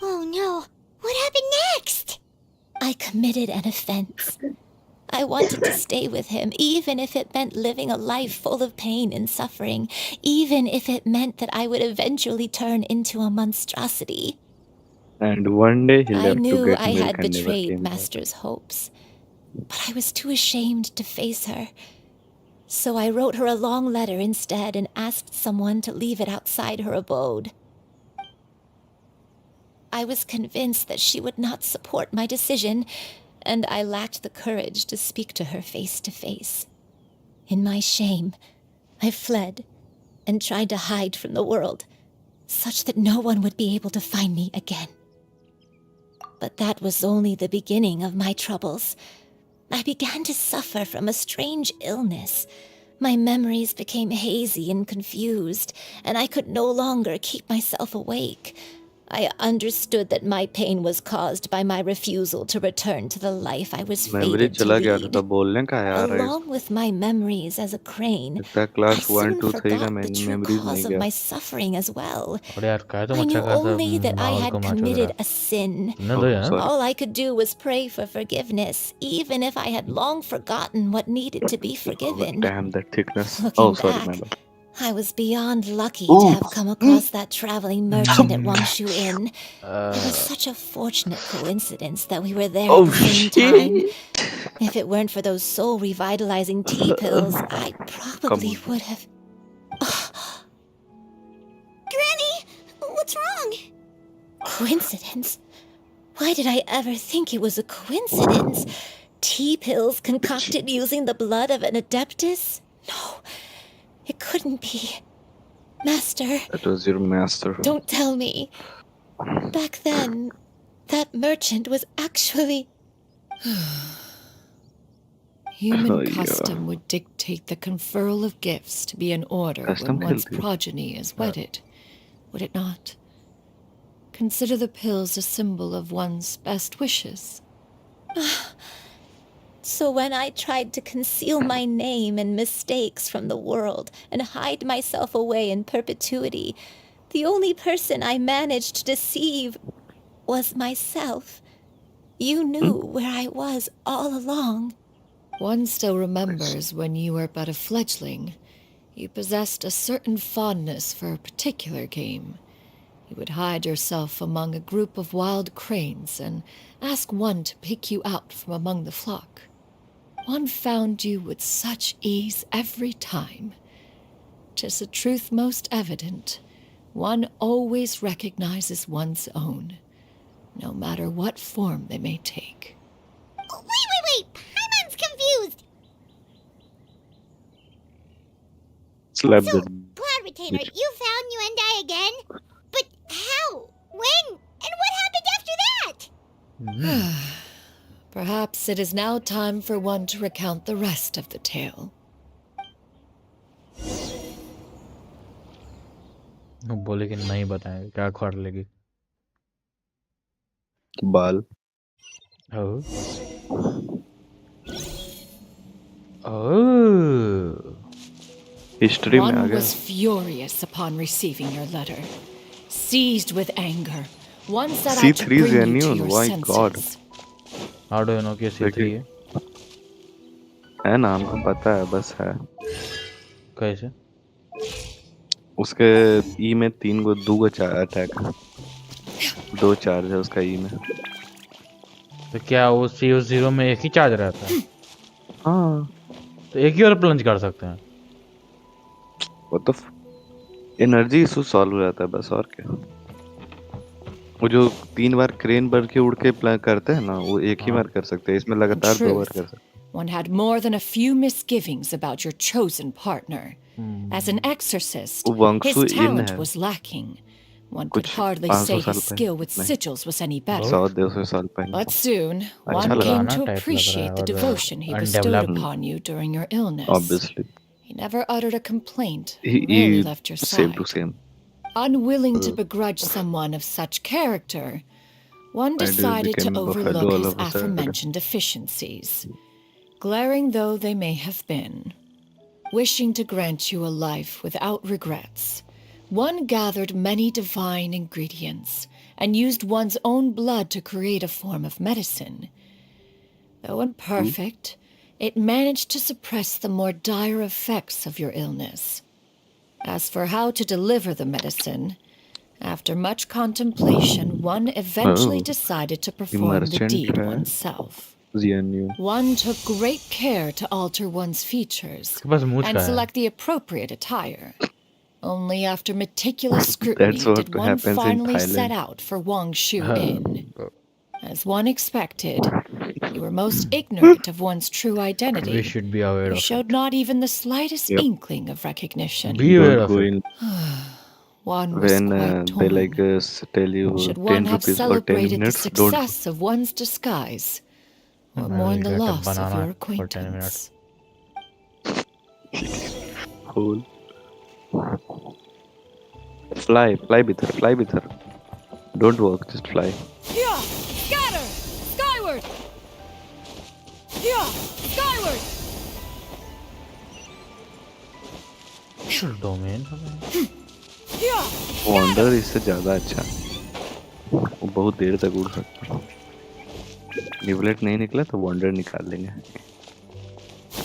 Oh no. What happened next? I committed an offense. I wanted to stay with him, even if it meant living a life full of pain and suffering, even if it meant that I would eventually turn into a monstrosity. And one day he I left to knew get I milk had and never betrayed came back. Master's hopes, but I was too ashamed to face her. So I wrote her a long letter instead and asked someone to leave it outside her abode. I was convinced that she would not support my decision, and I lacked the courage to speak to her face to face. In my shame, I fled and tried to hide from the world, such that no one would be able to find me again. But that was only the beginning of my troubles. I began to suffer from a strange illness. My memories became hazy and confused, and I could no longer keep myself awake. I understood that my pain was caused by my refusal to return to the life I was Memory fated to चला गया था lead. बोलने का यार है Along with my memories as a crane, लगता है I class 1 soon 2 3 का forgot the true memories cause नहीं of गया my suffering as well. और यार क्या तुम I अच्छा knew खासा only that I माहौल had को माचो committed जरा. a sin. सुनने दो यार. sorry. All I could do was pray for forgiveness, even if I had long forgotten what needed to be forgiven. Damn that thickness. Looking Sorry back, my bad. I was beyond lucky to have come across that traveling merchant at Wangshu Inn. It was such a fortunate coincidence that we were there at the same time. If it weren't for those soul revitalizing tea pills, I probably would have... Granny, what's wrong? Coincidence? Why did I ever think it was a coincidence? Tea pills concocted using the blood of an adeptus? No, it couldn't be. Master, That was your master. don't tell me. Back then, that merchant was actually... Human Oh, yeah. custom would dictate the conferral of gifts to be in order Custom when one's खेलती है. progeny is wedded, would it not? Consider the pills a symbol of one's best wishes. So when I tried to conceal my name and mistakes from the world and hide myself away in perpetuity, the only person I managed to deceive was myself. You knew where I was all along. One still remembers when you were but a fledgling. You possessed a certain fondness for a particular game. You would hide yourself among a group of wild cranes and ask one to pick you out from among the flock. One found you with such ease every time. 'Tis a truth most evident. One always recognizes one's own, no matter what form they may take. Wait! Paimon's confused! Slap So, the Cloud Retainer, you found Yuandai again? But how? When? And what happened after that? Perhaps it is now time for one to recount the rest of the tale. वो बोले कि नहीं बताएंगे, क्या खोट लेगी? बाल. Oh. Oh. History में आ One गया. was furious upon receiving your letter. Seized with anger, one set out to C3 bring you to Xianyun, your my senses. God. How do you know कि C3 है? है ना, हमको पता है, बस है. कैसे? उसके ई में 2 अटैक है. 2 चार्ज है उसका ई में. तो क्या वो CO0 में एक ही चार्ज रहता है? हाँ. तो एक ही और प्लंज कर सकते हैं. वो तो एनर्जी इशू सॉल्व हो जाता है बस, और क्या. वो जो 3 बार क्रेन बढ़ के उड़ के करते हैं ना, वो एक ही बार कर सकते हैं. इसमें लगातार 2 बार कर सकते हैं. One had more than a few misgivings about your chosen partner. As an exorcist, Wangsu his in talent है. was lacking. One could कुछ hardly 500 say साल his पहले. skill with नहीं. sigils was any better. 100-200 साल पहले. But soon, अच्छा one लगा. came पुराना to टाइप लग रहा है appreciate the और devotion he bestowed undeveloped. upon you during your illness. Obviously. He never uttered a complaint, He rarely left your same to side. same. Unwilling to begrudge someone of such character, one I do decided to became a buffalo overlook all his of a sudden. aforementioned deficiencies, glaring though they may have been. Wishing to grant you a life without regrets, one gathered many divine ingredients and used one's own blood to create a form of medicine. Though imperfect, it managed to suppress the more dire effects of your illness. As for how to deliver the medicine, after much contemplation, one eventually Oh. decided to perform the merchant deed है. oneself. Xianyun. One took great care to alter one's features इसके पास मूंछ and का है. select the appropriate attire. Only after meticulous scrutiny That's what did one happens in finally set Thailand. out for Wangshu Inn. As one expected, you were most ignorant of one's true identity. We should be aware You of showed it. not even the slightest Yep. inkling of recognition. Be aware Don't of go it. in One was when quite they torn. tell you Should 10 one have rupees for 10 celebrated the minutes. Don't. success of one's disguise, or I mourn the will get a loss of banana your for 10 acquaintance? Cool. Fly with her. Don't walk, just fly. Yeah! Scatter! Skyward! Yeah! Skyward! Domain Yeah! Wonder इससे ज्यादा अच्छा. वो बहुत देर तक उड़ सकता है. न्यूविलेट नहीं निकला तो वॉन्डर निकाल लेंगे.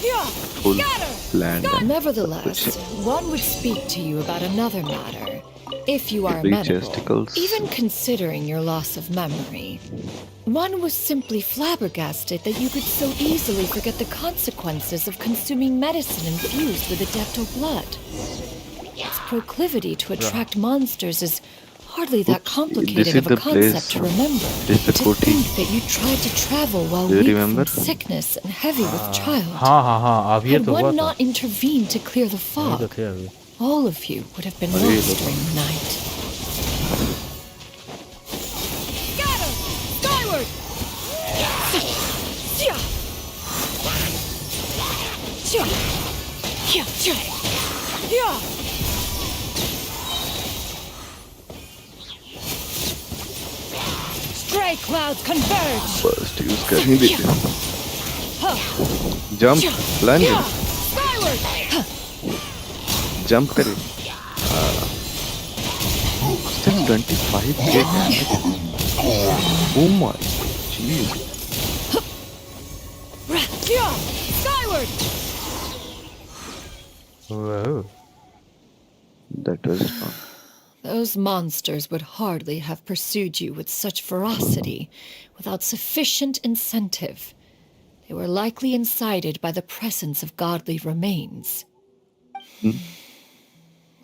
Yeah! Full Scatter! Land. Nevertheless, one would speak to you about another matter, if you are Three amenable. chesticles. Even considering your loss of memory, one was simply flabbergasted that you could so easily forget the consequences of consuming medicine infused with adeptal blood. Its proclivity to attract monsters is hardly that Oops, complicated this is of a the concept place. to remember. This is the To courting. think that you tried to travel while Do you weak remember? from sickness and heavy with child. हाँ अब ये Had तो हुआ one था. not intervened to clear the ये fog, तो थे अभी. all of you would have been अरे ये lost लोग. during the night. Scatter! Skyward! Stray clouds converge! First use कर ही देते. जंप लंज Skyward! जंप करे. Still 25k damage. Oh my jeez. Skyward! Whoa. That was strong. Those monsters would hardly have pursued you with such ferocity without sufficient incentive. They were likely incited by the presence of godly remains.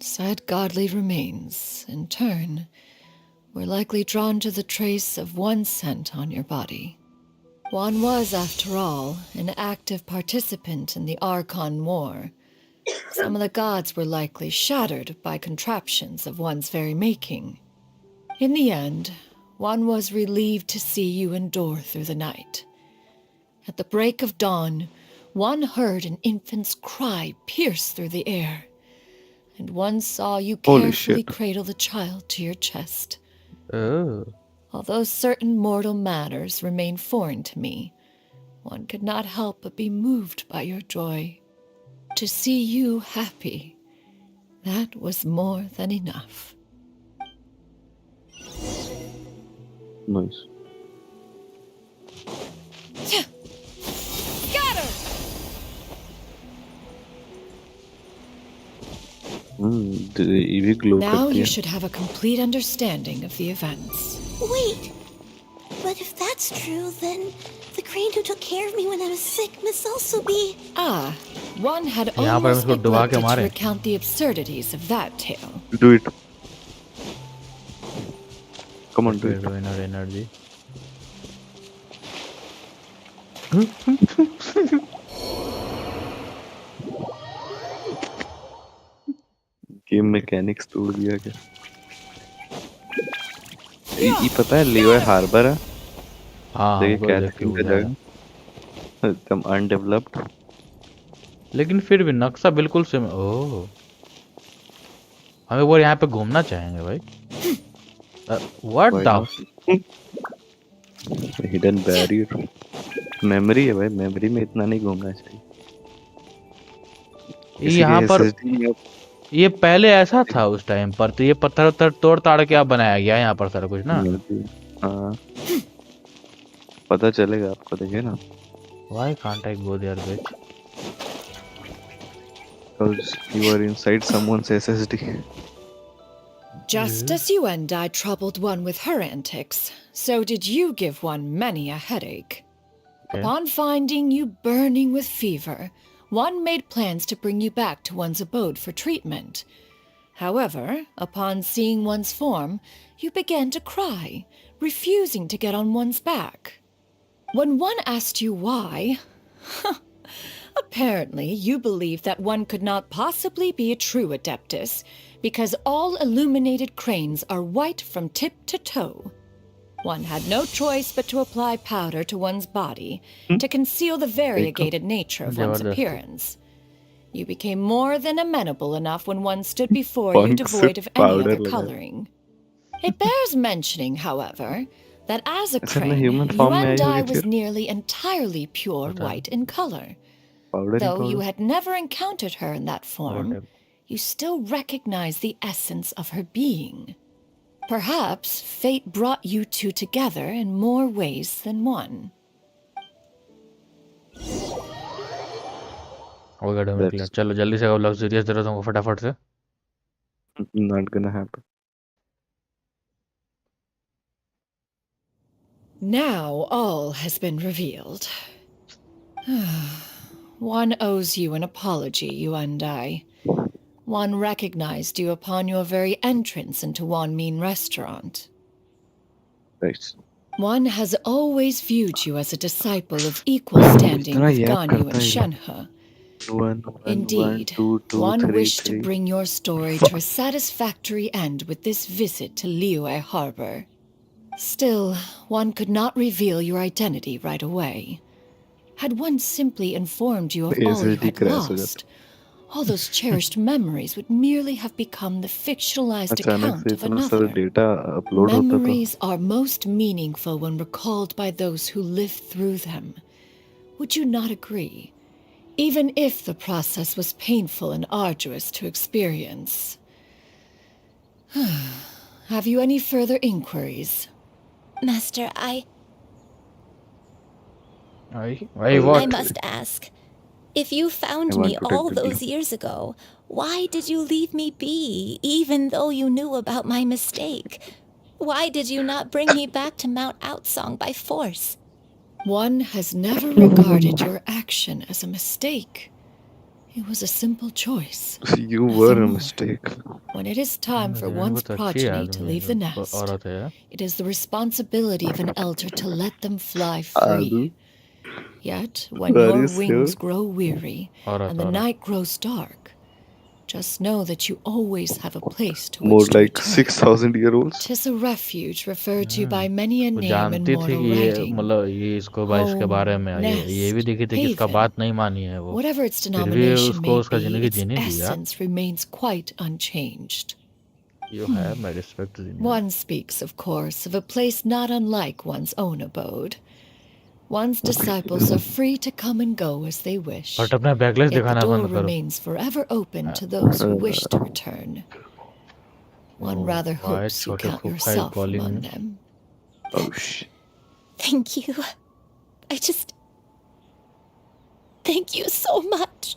Said godly remains, in turn, were likely drawn to the trace of one scent on your body. One was, after all, an active participant in the Archon War. Some of the gods were likely shattered by contraptions of one's very making. In the end, one was relieved to see you endure through the night. At the break of dawn, one heard an infant's cry pierce through the air, and one saw you Holy carefully shit. cradle the child to your chest. Oh. Although certain mortal matters remain foreign to me, one could not help but be moved by your joy. To see you happy, that was more than enough. Nice. Scatter! ये भी glow Now करती you है. should have a complete understanding of the events. Wait! But if that's true, then the crane who took care of me when I was sick must also be... Ah, one had यहाँ पर almost इसको डुबा के neglected to मारे. recount the absurdities of that tale. Do it. Come on, do it. Inner energy. Game mechanics तोड़ दिया क्या? ये पता है लियो हार्बर है. हाँ देखिए हमको क्या देख के का बुझा है। जगह एकदम अनडेवलप्ड. लेकिन फिर भी नक्शा बिल्कुल सेम। ओह हमें वो यहाँ पे घूमना चाहेंगे भाई। What the hidden barrier. Memory है भाई, मेमोरी में इतना नहीं घूमना चाहिए. यहाँ पर SSD में अब ये पहले ऐसा था उस टाइम पर, तो ये पत्थर उत्थर तोड़ ताड़ के अब बनाया गया यहाँ पर सारा कुछ ना। हाँ पता चलेगा आपको, देखिए ना. Why can't I go there bitch? Because you are inside someone's SSD. Just as you and I troubled one with her antics, so did you give one many a headache. Okay. Upon finding you burning with fever, one made plans to bring you back to one's abode for treatment. However, upon seeing one's form, you began to cry, refusing to get on one's back. When one asked you why, apparently you believed that one could not possibly be a true adeptus because all illuminated cranes are white from tip to toe. One had no choice but to apply powder to one's body to conceal the variegated nature of one's appearance. You became more than amenable enough when one stood before you devoid of any other coloring. It bears mentioning, however, that as a crane, you and I was nearly entirely pure white in color. Though you had never encountered her in that form, you still recognize the essence of her being. Perhaps fate brought you two together in more ways than one. चलो जल्दी से luxurious जरा तुमको फटाफट से। Not gonna happen. Now all has been revealed. One owes you an apology, you and I. One recognized you upon your very entrance into Wan Min restaurant. Right. One has always viewed you as a disciple of equal standing with Ganyu and Shenhe. Indeed, one wished to bring your story to a satisfactory end with this visit to Liyue Harbor. Still, one could not reveal your identity right away. Had one simply informed you of all you had lost, all those cherished memories would merely have become the fictionalized account of another. Memories are most meaningful when recalled by those who lived through them. Would you not agree? Even if the process was painful and arduous to experience. Have you any further inquiries? Master, what? I must ask. If you found I want me to all take the those deal. years ago, why did you leave me be, even though you knew about my mistake? Why did you not bring me back to Mount Outsong by force? One has never regarded your action as a mistake. It was a simple choice. You Nothing were a more. mistake. When it is time for ज़मीन one's बहुत अच्छी है progeny to आदमी leave the nest, औरत है it is the responsibility of an elder to let them fly Adu, free. Yet, when are your you wings sure? grow weary औरत and the औरत night grows dark, just know that you always have a place to More which to like return. 6,000-year-olds? 'Tis a refuge referred to by many a वो name in जानती थी mortal कि ये writing. मतलब ये इसको इसके बारे Home, में ये भी nest, देखी थी कि इसका haven. बात नहीं मानी है वो Whatever its फिर भी denomination उसको may उसका be, जिंदगी its जीने दिया essence remains quite unchanged. You है मैं respect One speaks, of course, of a place not unlike one's own abode. One's disciples are free to come and go as they wish, but अपना backless yet the दिखाना door बंद करो remains forever open to those who wish to return. One rather वाह hopes you छोटे count फूफा is yourself calling among me them. Oh shit. Thank you. Thank you so much.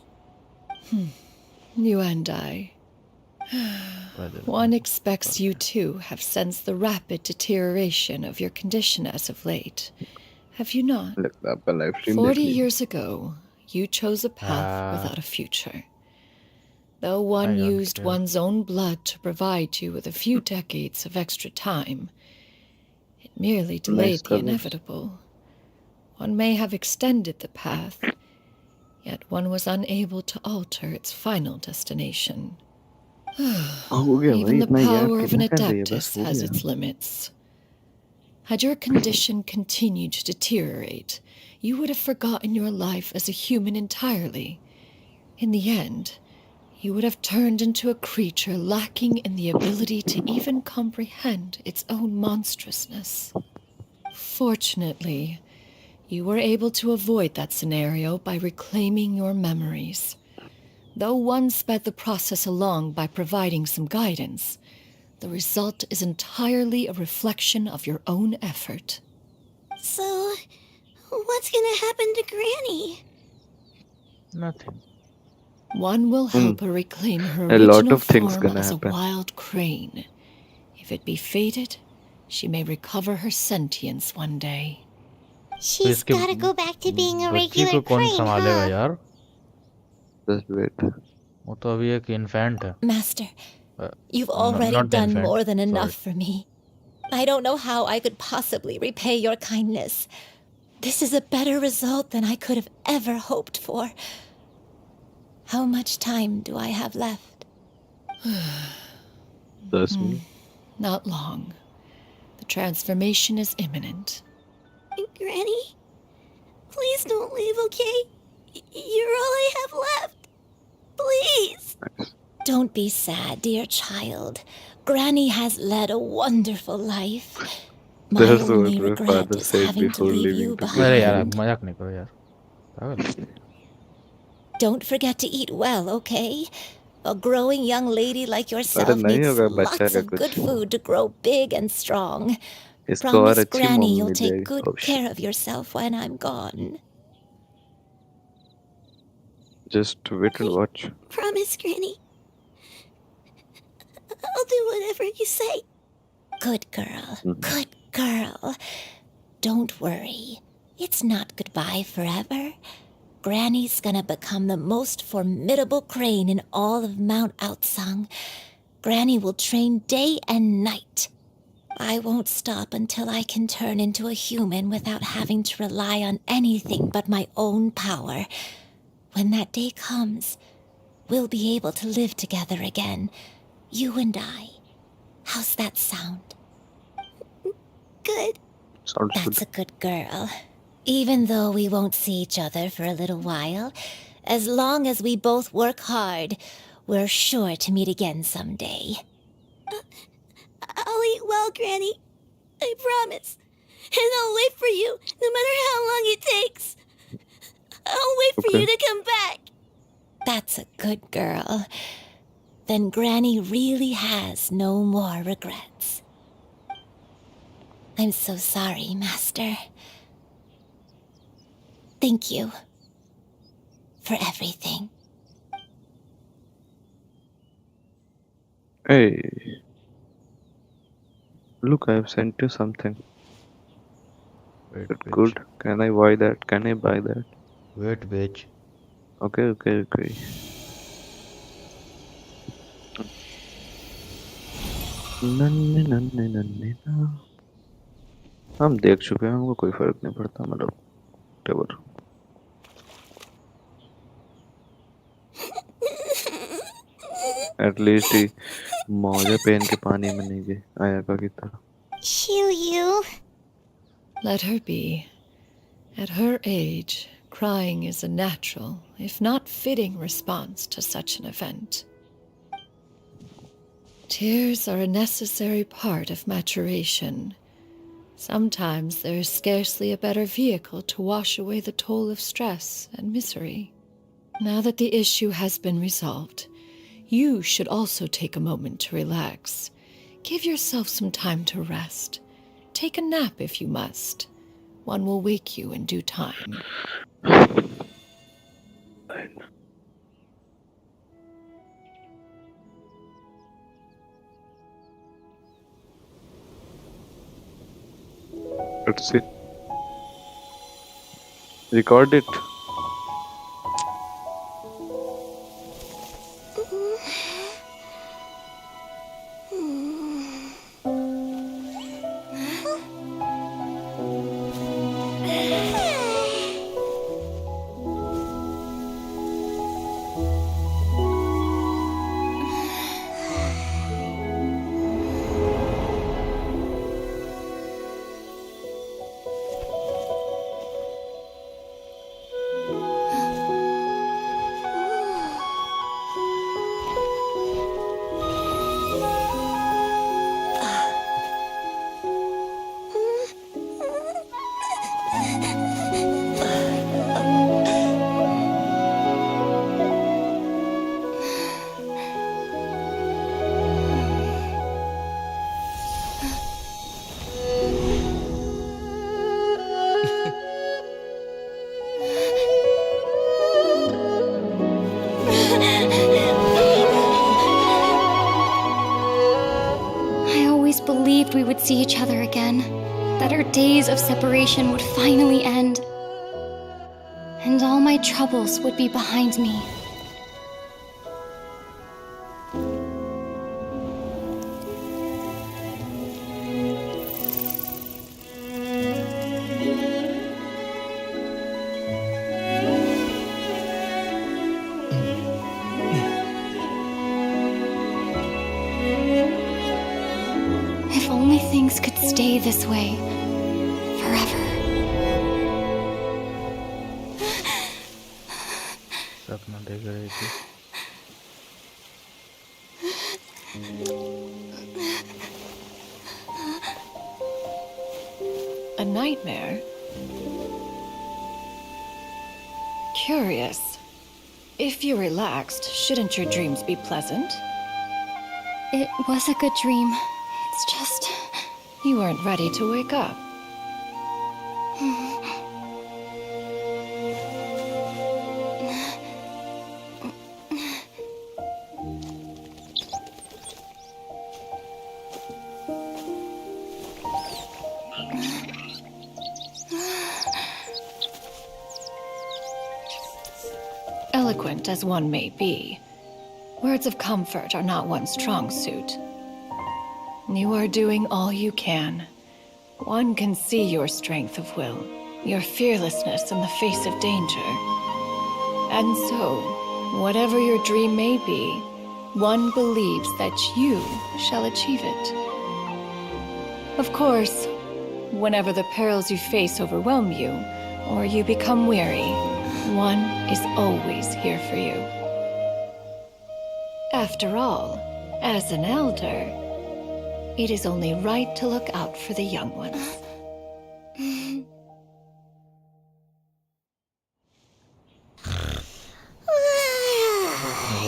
You and I. One expects you too have sensed the rapid deterioration of your condition as of late. Have you not? लगता है आपका live stream 40 देख लिया। years ago, you chose a path without a future. Though one I don't used care. one's own blood to provide you with a few decades of extra time, it merely delayed the cover. inevitable. One may have extended the path, yet one was unable to alter its final destination. हो गया भाई, Even the इतना याद power of an करना कर रही है, बस adeptus हो has गया। its limits. Had your condition continued to deteriorate, you would have forgotten your life as a human entirely. In the end, you would have turned into a creature lacking in the ability to even comprehend its own monstrousness. Fortunately, you were able to avoid that scenario by reclaiming your memories. Though one sped the process along by providing some guidance, the result is entirely a reflection of your own effort. So, what's gonna happen to Granny? nothing One will help her reclaim her A lot original of things form gonna as happen. a wild crane. If it be fated, she may recover her sentience one day. She's इसके gotta go back to being a बच्ची regular को कौन crane, संभालेगा huh? यार Just wait. वो तो अभी एक इन्फेंट है Master, you've already not the done infant, more than sorry. enough for me. I don't know how I could possibly repay your kindness. This is a better result than I could have ever hoped for. How much time do I have left? That's me. Not long. The transformation is imminent. Granny? Please don't leave, okay? You're all I have left. Please. Don't be sad, dear child. Granny has led a wonderful life. My That's what only my regret father is said having to before leave leaving you to अरे यार behind. मजाक नहीं करो यार पागल Don't forget to eat well, okay? A growing young lady like अरे yourself नहीं needs होगा बच्चा lots का of कुछ, good food to grow big and strong. इसको और Promise अच्छी Granny मम्मी you'll मिल take जाएगी। good Oh shit. care of yourself when I'm gone. Just wait and watch. Promise, Granny. I'll do whatever you say. Good girl, good girl. Don't worry. It's not goodbye forever. Granny's gonna become the most formidable crane in all of Mount Outsong. Granny will train day and night. I won't stop until I can turn into a human without having to rely on anything but my own power. When that day comes, we'll be able to live together again, you and I. How's that sound? Good. Sounds good. That's a good girl. Even though we won't see each other for a little while, as long as we both work hard, we're sure to meet again someday. I'll eat well, Granny. I promise. And I'll wait for you, no matter how long it takes. I'll wait for Okay. you to come back. That's a good girl. Then Granny really has no more regrets. I'm so sorry, Master. Thank you for everything. Hey, look, I've sent you something. Wait, Good, bitch. good. Can I buy that? Can I buy that? Wait, bitch. Okay. नन्हे नन्हे नन्हे ना हम देख चुके हैं, हमको कोई फर्क नहीं पड़ता, मतलब whatever. एटलीस्ट ही मौजे पहन के पानी में नहीं गए आया की तरह. Xianyun. Let her be. At her age, crying is a natural, if not fitting, response to such an event. Tears are a necessary part of maturation. Sometimes there is scarcely a better vehicle to wash away the toll of stress and misery. Now that the issue has been resolved, you should also take a moment to relax. Give yourself some time to rest. Take a nap if you must. One will wake you in due time. Let's see. Record it. I always believed we would see each other again, that our days of separation would finally end, and all my troubles would be behind me. If only things could stay this way forever. सपना देख रही थी. A nightmare? Curious. If you're relaxed, shouldn't your dreams be pleasant? It was a good dream. It's just... You weren't ready to wake up. Eloquent as one may be, words of comfort are not one's strong suit. You are doing all you can. One can see your strength of will, your fearlessness in the face of danger. And so, whatever your dream may be, one believes that you shall achieve it. Of course, whenever the perils you face overwhelm you, or you become weary, one is always here for you. After all, as an elder, it is only right to look out for the young ones.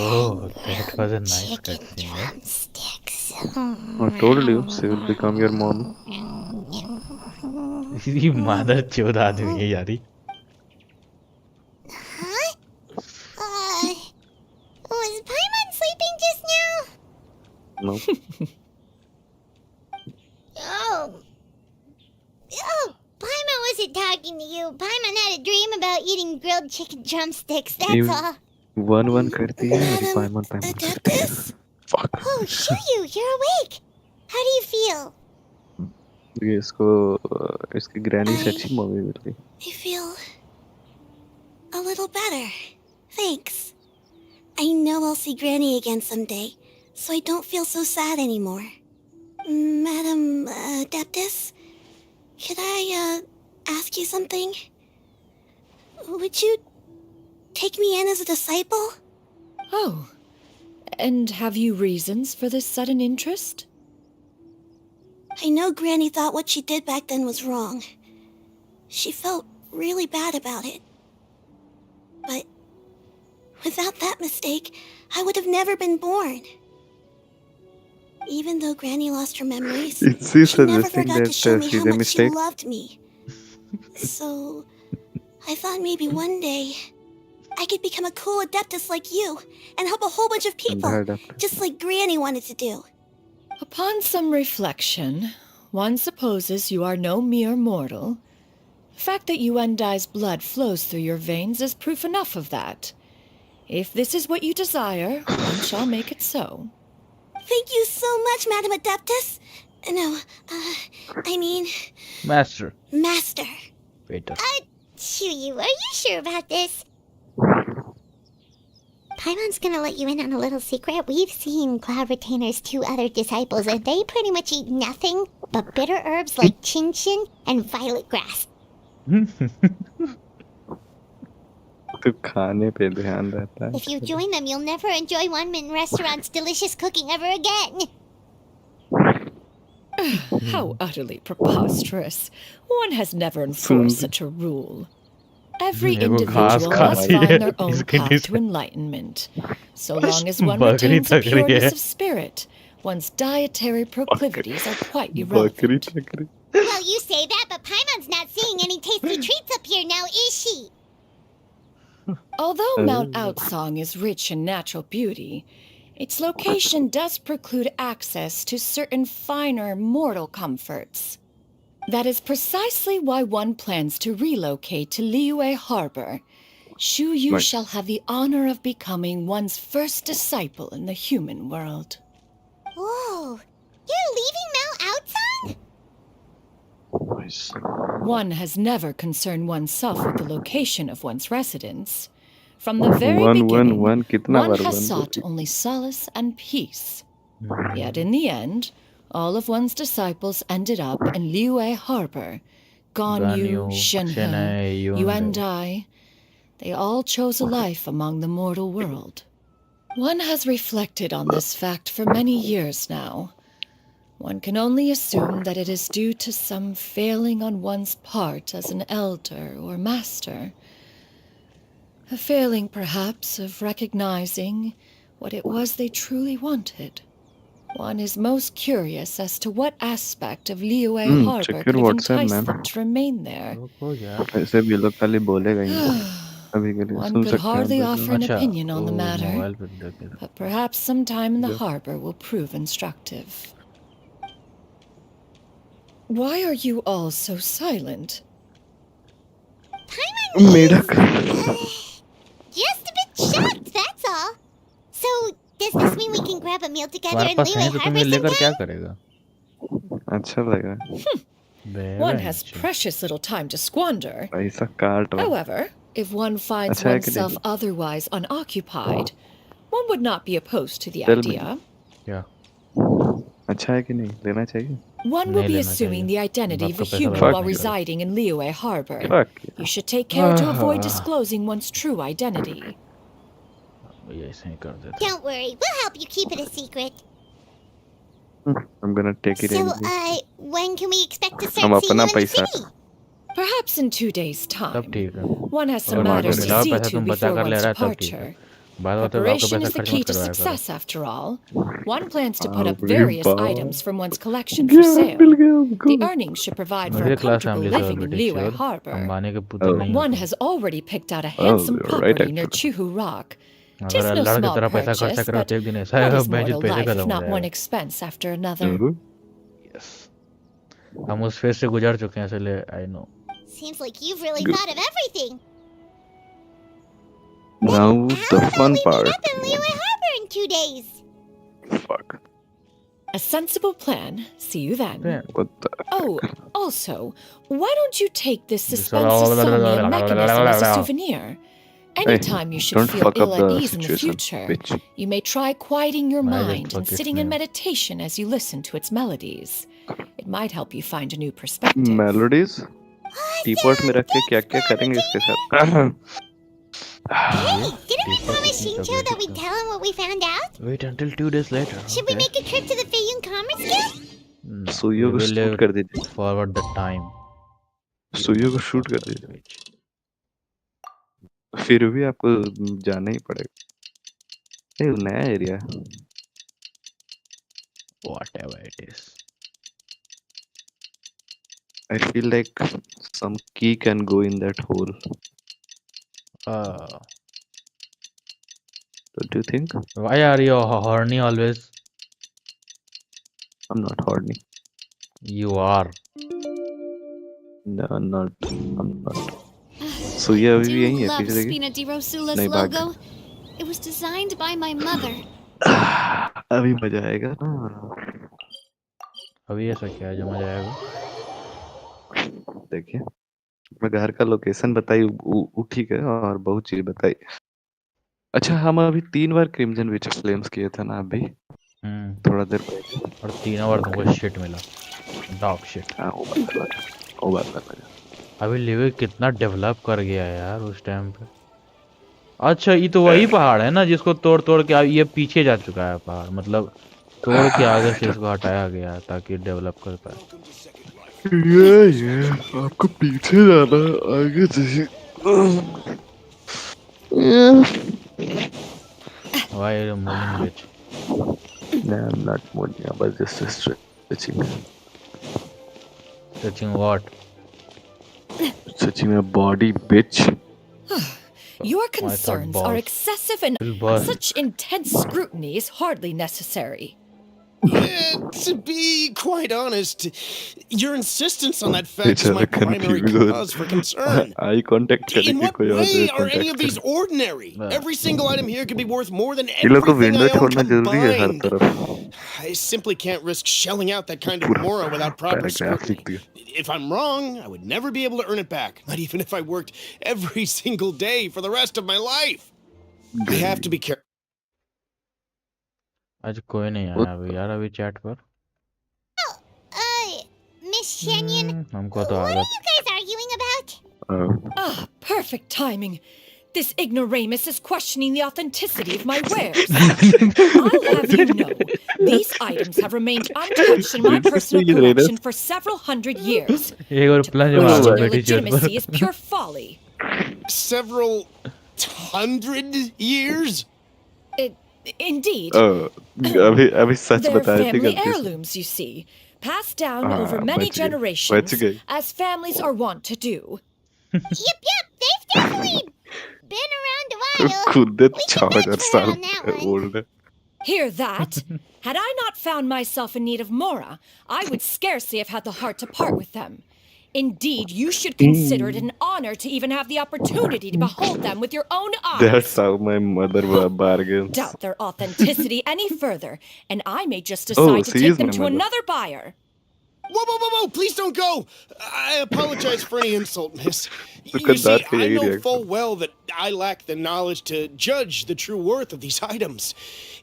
Oh, that was a nice cutscene. Drumsticks. I told you, she will become your mom. ये मादर चौथ आदमी है यारी. No. Oh, Paimon wasn't talking to you. Paimon had a dream about eating grilled chicken drumsticks, that's You all. 1-1 करती है मेरी Madam पाइमन करती है. Adeptus? Fuck. Oh, Shiryu, you're awake. How do you feel? ये इसको इसकी ग्रैनी से अच्छी मूवी मिल गई. I feel a little better. Thanks. I know I'll see Granny again someday, so I don't feel so sad anymore. Madam Adeptus, could I ask you something? Would you take me in as a disciple? Oh, and have you reasons for this sudden interest? I know Granny thought what she did back then was wrong. She felt really bad about it. But without that mistake, I would have never been born. Even though Granny lost her memories, Is he she never suggesting forgot to that show me she's how a much mistake? she loved me. So, I thought maybe one day I could become a cool adeptus like you and help a whole bunch of people, just like Granny wanted to do. Upon some reflection, one supposes you are no mere mortal. The fact that Yuandai's blood flows through your veins is proof enough of that. If this is what you desire, one shall make it so. Thank you so much, Madam Adeptus. No, I mean... Master. Master. Waiter. Shiryu, are you sure about this? Paimon's gonna let you in on a little secret. We've seen Cloud Retainer's 2 other disciples, and they pretty much eat nothing but bitter herbs like chinchin and violet grass. तो खाने पे ध्यान रहता है. If you join them, you'll never enjoy One Min Restaurant's delicious cooking ever again. How utterly preposterous. One has never enforced such a rule. Every individual must find their own path to enlightenment. So long as one retains the pureness of spirit, one's dietary proclivities are quite irrelevant. Well, you say that, but Paimon's not seeing any tasty treats up here now, is she? Although Mount Outsong is rich in natural beauty, its location does preclude access to certain finer mortal comforts. That is precisely why one plans to relocate to Liyue Harbor. Shu Yu shall have the honor of becoming one's first disciple in the human world. Whoa, you're leaving Mount Outsong? Nice. One has never concerned oneself with the location of one's residence. From the very beginning, one has sought only solace and peace. Yet in the end, all of one's disciples ended up in Liyue Harbor. Ganyu, Shenhe, Yuandai. They all chose a life among the mortal world. One has reflected on this fact for many years now. One can only assume that it is due to some failing on one's part as an elder or master. A failing, perhaps, of recognizing what it was they truly wanted. One is most curious as to what aspect of Liyue Harbor could have enticed them to remain there. ऐसे भी लोग खाली बोलेगा ही. अभी के लिए One soon could सकते hardly हैं. offer an opinion on the matter, but perhaps some time in the harbor will prove instructive. Why are you all so silent? मेढक. Just a bit shocked, that's all. So, does this mean we can grab a meal together हमारे in पास है Liyue तो Harbor तुम्हें लेकर क्या sometime? करेगा? अच्छा लगा. One has precious little time to squander. पैसा काट रहा. However, if one finds अच्छा है कि oneself नहीं? otherwise unoccupied, one would not be opposed to the Tell me. idea. क्या? अच्छा है कि नहीं? लेना चाहिए. One will नहीं be लेना assuming चाहिए. the identity of a आपका पैसा human बर्बाद while नहीं करो. residing in Liyue Harbor. Fuck. You should take care to avoid disclosing one's true identity. ये ऐसे ही कर देते. Don't worry, we'll help you keep it a secret. I'm gonna take it So, in. when can we expect to हम start seeing अपना you in the पैसा. city? Perhaps in 2 days' तब time. ठीक है. One has some अगर बाप को matters to मिला see पैसा to तुम बचा before कर ले one's रहा है तब ठीक है. departure. बाद में तो बाप को Preparation पैसा is the खर्च key मत to करवाया करो. success, after all. One plans to put up I'll various rebuy. items from one's collection for sale. The earnings should provide for मुझे a क्लास comfortable फैमिली से living in बेटी Liyue sure. Harbor. Ambani के पुत्र नहीं One हो. has already picked out a handsome you're right, property near actually. Chuhu Rock, अगर Tis no अल्लाह की small तरह पैसा खर्चा purchase, करो but तो एक दिन ऐसा what आएगा is बेंच mortal पैसे life खत्म if हो not one जाएगा। expense after another? यस, हम उस फेज से गुजर चुके हैं इसलिए I know. Seems like you've really Good. thought of everything. Now How the about fun we meet part. up in Liyue Harbor in 2 days? Fuck. A sensible plan. See you then. What the? Oh, also, why don't you take this This- suspense insomnia mechanism as a souvenir? Anytime you should don't feel fuck up ill the at ease in the situation, future, bitch. you may try quieting your I didn't mind and fuck its sitting in name. meditation as you listen to its melodies. It might help you find a new perspective. Melodies? Teapot में रख के क्या क्या करेंगे इसके साथ? Hey, didn't we promise Shincho that we'd tell him what we found out? Wait until 2 days later. Should we make a trip to the Feiyun Commerce Guild? सुइयों को shoot कर दीजिए। Forward the time. सुइयों को shoot कर दीजिए। फिर भी आपको जाना ही पड़ेगा। ये नया एरिया है। Whatever it is. I feel like some key can go in that hole. Don't you think? Why are you horny always? I'm not horny. You are. No, I'm not. I'm not. So yeah, Do अभी यही है love पीछे देखिए। Spina di Rosula's नहीं, भाग। logo. It was designed by my mother. अभी मजा आएगा ना। अभी ऐसा क्या है जो मजा आएगा? देखिए, मैं घर का लोकेशन बताई, ठीक है, और बहुत चीज बताई। अच्छा, हम अभी 3 बार क्रिम्सन विच फ्लेम्स किए थे ना अभी, थोड़ा देर पहले, और तीनों बार तुमको शिट मिला, डॉग शिट। हाँ, वो बात है। अभी लिवे कितना डेवलप कर गया है यार उस टाइम पे। अच्छा, ये तो वही पहाड़ है ना जिसको तोड़ तोड़ के ये पीछे जा चुका है पहाड़, मतलब तोड़ के आगे से इसको हटाया गया ताकि डेवलप कर पाए। ये आपको पीछे जाना, आगे चाहिए। Why are you moving, bitch? No, I'm not moving. I was just stretching. Stretching what? Stretching my body, bitch. Your concerns are excessive and such intense scrutiny is hardly necessary. To be quite honest, your insistence on that fact is my primary cause for concern. Eye contact. In what way are any of these ordinary? Every single item here could be worth more than everything I own combined. I simply can't risk shelling out that kind of mora without proper scrutiny. If I'm wrong, I would never be able to earn it back, not even if I worked every single day for the rest of my life. I have to be careful. आज कोई नहीं आया अभी यार, अभी chat पर। Miss Xianyun, हमको तो what are आदत। you guys arguing about? Perfect timing. This ignoramus is questioning the authenticity of my wares. I'll have you know, these items have remained untouched in my personal collection for several hundred years. To question your legitimacy is pure folly. Several hundred years? Indeed. अभी सच They're बताया थी family गलती से। heirlooms, you see, passed down over many generations, as families are wont to do. Yep, they've definitely been around a while. खुद 6000 साल on that one. old है। Hear that? Had I not found myself in need of mora, I would scarcely have had the heart to part with them. Indeed, you should consider it an honor to even have the opportunity to behold them with your own eyes. That's how my mother bargains. Doubt their authenticity any further, and I may just decide to take them to another buyer. Whoa, please don't go! I apologize for any insult, miss. You see, I know full well that I lack the knowledge to judge the true worth of these items.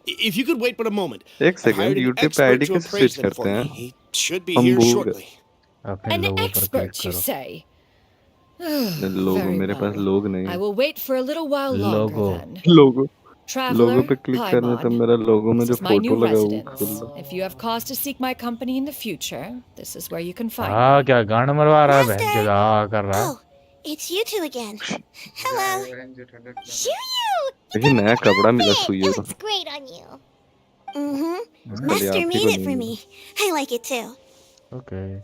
If you could wait but a moment, एक second, YouTube पे ID कैसे switch करते हैं? He should be here shortly. An expert, you say? लोगो, मेरे पास लोग नहीं है। I will wait for a little while longer then. लोगो पे क्लिक करने तो मेरा लोगो में जो फोटो लगा हुआ है। If you have cause to seek my company in the future, this is where you can find me. हाँ, क्या गाना मरवा रहा है बहन के कर रहा है? Oh, it's you two again. Hello. Xianyun! देखिए नया कपड़ा मिला सुइयों को। It looks great on you. Mm-hmm. Master made it for me. I like it too. Okay.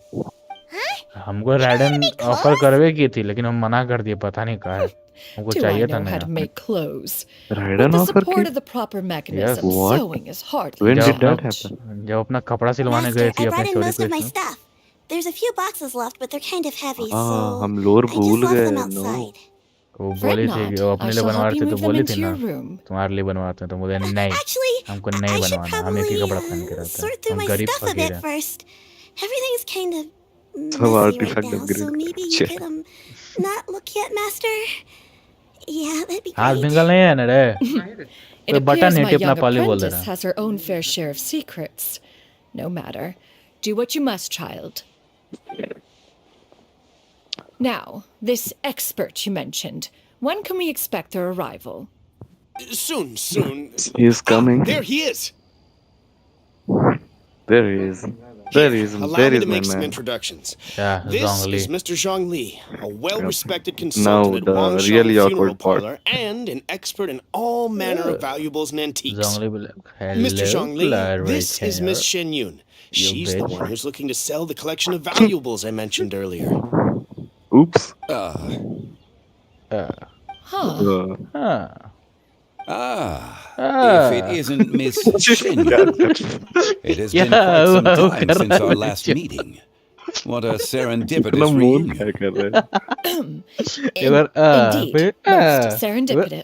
Huh? हमको राइडन ऑफर करवे की थी लेकिन हम मना कर दिए, पता नहीं कहा है, हमको Do I चाहिए था know how to नया। make clothes? With ridden the offer support की? of the proper mechanism, What? sewing is hardly When a did that challenge. happen? जब अपना कपड़ा सिलवाने Master, गए I थे अपने brought in चोरी most को of my इसमें। stuff. There's a few boxes left, but they're kind of heavy, हाँ so हम लोर I भूल just left गए। them no outside. वो Fret बोली थी कि वो not. अपने I लिए shall बनवा help रहे you थे, तो move them बोली थी into ना your room. तुम्हारे लिए बनवाते हैं, तो बोले नहीं, Actually, हमको नहीं I should बनवाना, हम एक ही probably कपड़ा पहन के रहते हैं, sort through हम my गरीब stuff a फकीर bit हैं। first. Everything's kind of सब messy right artifact now, so upgrade maybe you कर। could not look yet, Master. Yeah, that'd be हाथ great. भिंगल नहीं है ना रे, It कोई बटन appears नहीं my टिपना young पाली बोल दे apprentice रहा। has her own fair share of secrets. No matter. Do what you must, child. Now, this expert you mentioned. When can we expect their arrival? Soon. He is coming. There he is. There he is. There he is. Allow There me is to my make some man. introductions. Yeah, This Zhongli. is Mr. Zhongli, a well-respected Now consultant at the Wangshan really Funeral awkward part. Parlor and an expert in all manner of valuables and antiques. Zhongli बोले, hello, Mr. Zhongli, Claire this is here. Miss Xianyun. She's the bitch. one who's looking to sell the collection of valuables I mentioned earlier. Oops. Huh. If it isn't Miss Xianyun. It has been quite some time since our last meeting. What a serendipitous reunion. Indeed, most serendipitous.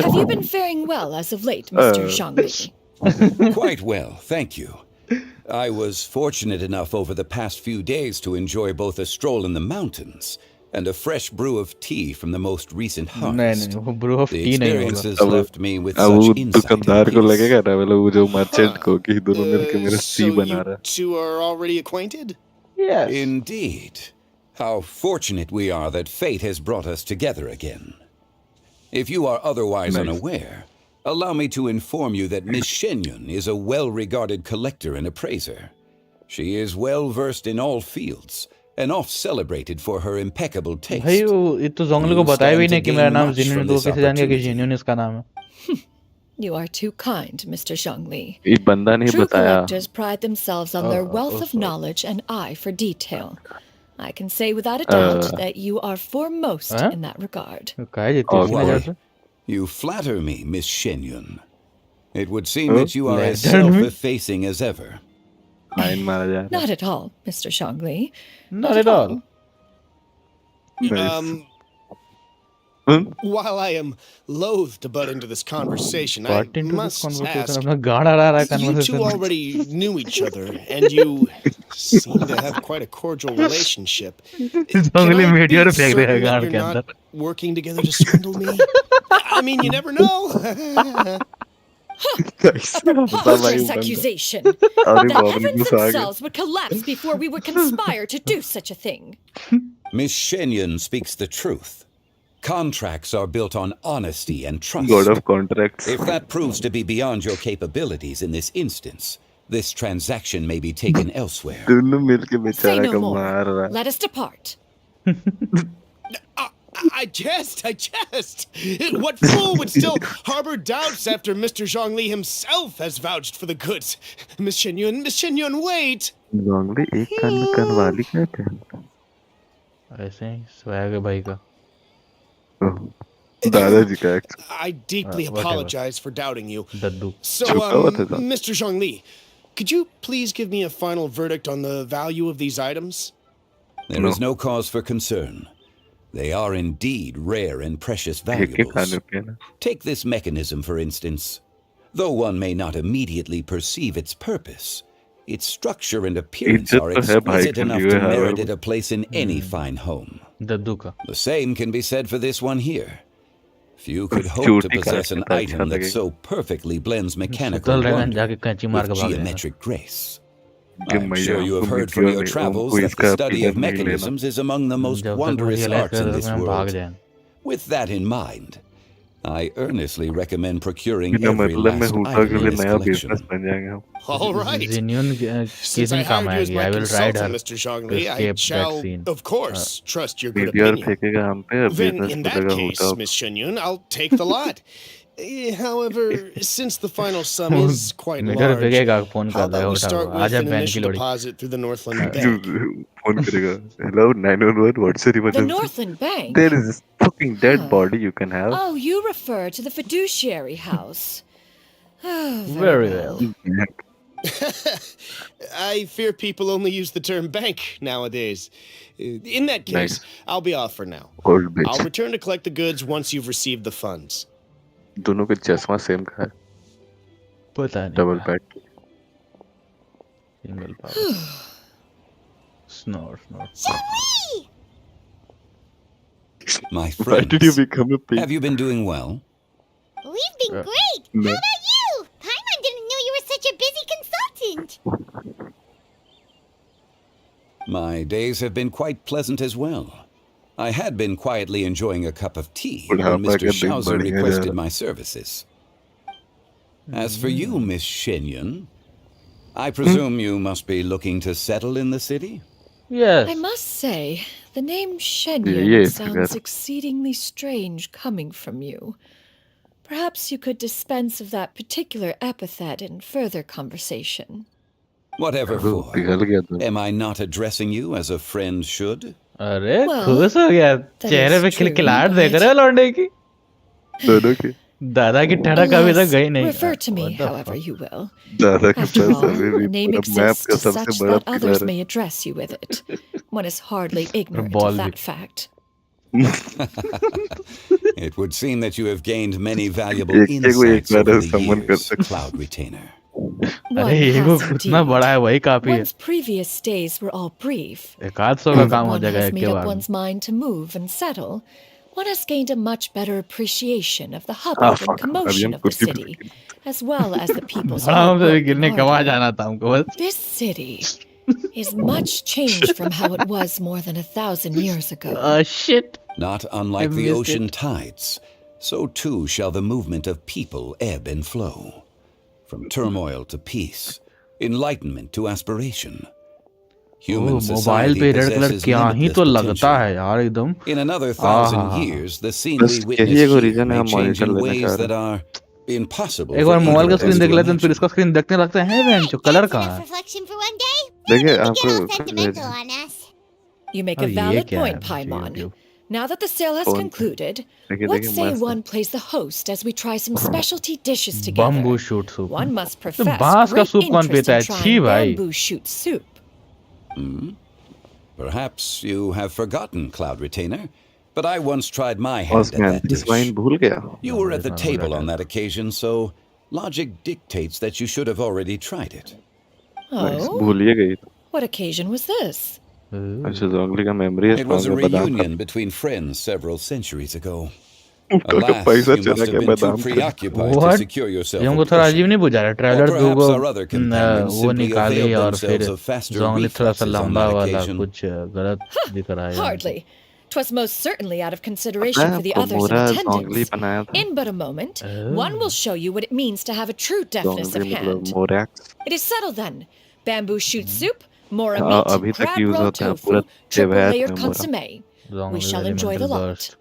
Have you been faring well as of late, Mr. Zhongli? Quite well, thank you. I was fortunate enough over the past few days to enjoy both a stroll in the mountains and a fresh brew of tea from the most recent harvest. नहीं, वो brew of The tea नहीं होगा। experiences left me with अब वो such insight दुकानदार को and peace. लगेगा ना, मतलब वो जो मर्चेंट को कि दोनों मिलके मेरा So टी बना you रहा है। two are already acquainted? Yes. Indeed. How fortunate we are that fate has brought us together again. If you are otherwise Nice. unaware, allow me to inform you that Miss Xianyun is a well-regarded collector and appraiser. She is well-versed in all fields and oft-celebrated for her impeccable taste. भाई वो ये तो जोंगली को You बताया भी stand नहीं to कि मेरा gain नाम much जिन्यून, from तो this कैसे जान गया कि opportunity. जिन्यून इसका नाम है? You are too kind, Mr. Zhongli. ये बंदा नहीं True बताया। collectors pride themselves on their wealth of knowledge and eye for detail. I can say without a doubt that you are foremost in that regard. क्या है जितनी इसकी नजर से? You flatter me, Miss Xianyun. It would seem that you are as flatter me? self-effacing as ever. Fine मारा जाएगा। Not at all, Mr. Zhongli. Not at all. Nice. While I am loath to butt into this conversation, I Got into this must conversation, ask, अपना गाड़ा आ रहा है you conversation two में। already knew each other, and you seem to have quite a cordial relationship. Can जोंगली I be media में फेंक certain देगा that गाड़ you're के not अंदर। working together to swindle me? I mean, you never know. A preposterous accusation! अरे The बाप रे, heavens गुस्सा आ गया। themselves would collapse before we would conspire to do such a thing. Miss Xianyun speaks the truth. Contracts are built on honesty and trust. God of contracts. If that proves to be beyond your capabilities in this instance, this transaction may be taken elsewhere. दोनों मिलके Say बेचारा no को more. मार रहा है। Let us depart. I jest. What fool would still harbor doubts after Mr. Zhongli himself has vouched for the goods? Miss Xianyun, wait! जोंगली एक कान में कनवाली क्या थे? ऐसे ही स्वैग है भाई का। दादाजी का act. I deeply whatever. apologize for doubting you. Daddu. So, छुपा हुआ था साहब। Mr. Zhongli, could you please give me a final verdict on the value of these items? There is no cause for concern. They are indeed rare and precious एक के valuables. खाने पे ना। Take this mechanism, for instance. Though one may not immediately perceive its purpose, its structure and appearance इज्जत are तो है भाई exquisite के enough लिए to है merit वो। it a place in any fine home. दद्दू का। The same can be said for this one here. Few could hope to चूटी possess काट an के तो अच्छा item that लगेगा। so perfectly blends mechanical सुतल रहेगा wonder जाके कैंची मार with के भाग जाएगा। geometric grace. कि I'm मैया sure you have हमको heard from वीडियो your में travels हमको that इसका the study पिलर of नहीं लेना। mechanisms is among the most जब तक wondrous realize arts in कर this हम भाग world. जाएं। With that in mind, I earnestly recommend procuring बिना every मतलब में last हुटा item के in लिए this नया collection. बिजनेस बन जाएंगे हम। All right. जिन्यून Since I किसी काम hired you as आएगी। my I will ride consultant, her Mr. to Zhongli, I escape that shall, scene. of course, trust your good media opinion. फेंकेगा हम पे, Then, business in को that लगा case, हुटा। Miss Xianyun, I'll take the lot. However, since the final sum is quite मेरे large, बेगेगा phone how कर रहा है about we उठा start uh with जा an बहन की initial लोड़ी deposit through the Northland Bank? Phone करेगा. Hello 911. What's your The emergency? Northland Bank? There is a fucking dead Huh. body you can have. Oh, you refer to the fiduciary house. Oh, very well I fear people only use the term bank nowadays. In that case, Nice. I'll be off for now. Old bitch. I'll return to collect the goods once you've received the funds. दोनों के चश्मा same का है. पता नहीं double PAT. Single power snore Zhongli! My Why did you friends, become a pig? have you been doing well? We've been great. no. How about you? Paimon didn't know you were such a busy consultant. My days have been quite pleasant as well. I had been quietly enjoying a cup of tea when Mr. Xianyun requested my services. As for you, Miss Xianyun, I presume you must be looking to settle in the city? yes I must say, the name Xianyun yes, sounds yes. exceedingly strange coming from you. Perhaps you could dispense of that particular epithet in further conversation. Whatever वो for. पिघल गया तो. Am I not addressing you as a friend should? अरे Well, खुश हो गया that चेहरे is पे true, खिलखिलाहट देख but- रहे हो लौंडे की दोनों के. दादा की ठड़क अभी तक Alas, गई नहीं refer to me What the however fuck? you will. दादा के After पास all, अभी भी a name पूरा मैप exists का सबसे such बड़ा that others पिलर may है. address you with it. One is hardly ignorant Ball of भी. that fact. It would seem that you have gained many valuable एक को एक insights over bar the summon कर years, सकते. Cloud Retainer. One अरे ego has कितना indeed. बड़ा है वही काफी है One's previous stays were all brief. 100 का काम हो One जाएगा has एक made के up बाद one's mind to move and settle. One has gained a much better appreciation of the hubbub and fuck. commotion अभी हम of the कुर्सी पे city, as well as the people's बड़ा hard हमसे भी work and गिरने कमा hard जाना था हमको बस This city is much changed from how it was more than 1,000 years ago. shit Not unlike I the missed ocean it. tides, so too shall the movement of people ebb and flow. From turmoil to peace, enlightenment to aspiration. Human mobile society पे red colour possesses क्या ही limitless तो लगता potential. है यार एकदम In another 1,000 Ah. years, the scene बस we यही witness एगो here रीजन है may हम change मॉनिटर in लेने ways जा that रहे हैं. are impossible एक for बार मोबाइल का either of स्क्रीन us देख to लेते हैं फिर imagine. इसका स्क्रीन देखने लगते हैं बेंच कलर That's कहाँ enough है reflection for one day. देखिए Get all आपको sentimental on us. You make Oh, a ये valid क्या है point, मुझे Paimon. YouTube? Now that the sale has Phone. concluded, देखिए what देखिए say मस्त है. one plays the host as we try some specialty dishes together? Bamboo shoot soup One must तो profess बांस का great सूप कौन interest पीता in है छी trying भाई bamboo shoot soup. Perhaps you have forgotten, Cloud Retainer, but I once tried my hand at ऑस्मैन that इस dish. Wine भूल गया. You were at the table on that occasion, so logic dictates that you should have already tried it. Nice. Oh? भूल ही गई. What occasion was this? अच्छा जोंगली का memory है It was a strong है बादाम का. reunion between friends several centuries ago. उसका Alas, पैसा you चला must गया have been too बादाम का. preoccupied to What? secure yourself ये a हमको थोड़ा अजीब portion. नहीं बुझा रहा Or ट्रेलर दो perhaps को our other companions वो simply निकाली availed और फिर themselves of faster जोंगली थोड़ा सा reflexes on लंबा that वाला occasion. कुछ गलत दिख रहा है Hardly. 'Twas most certainly out of consideration for the आपको others in मोरा जोंगली attendance. बनाया था. In but a moment, one will show you what it means to have a true deftness of जोंगली मतलब hand. मोरैक्स. It is settled then. Bamboo shoot soup, mora हाँ, meat, अभी तक crab use roll होता है tofu, पूरा triple देवैत layered में मोरा. consomme. We जोंगली shall enjoy the elemental lot. burst.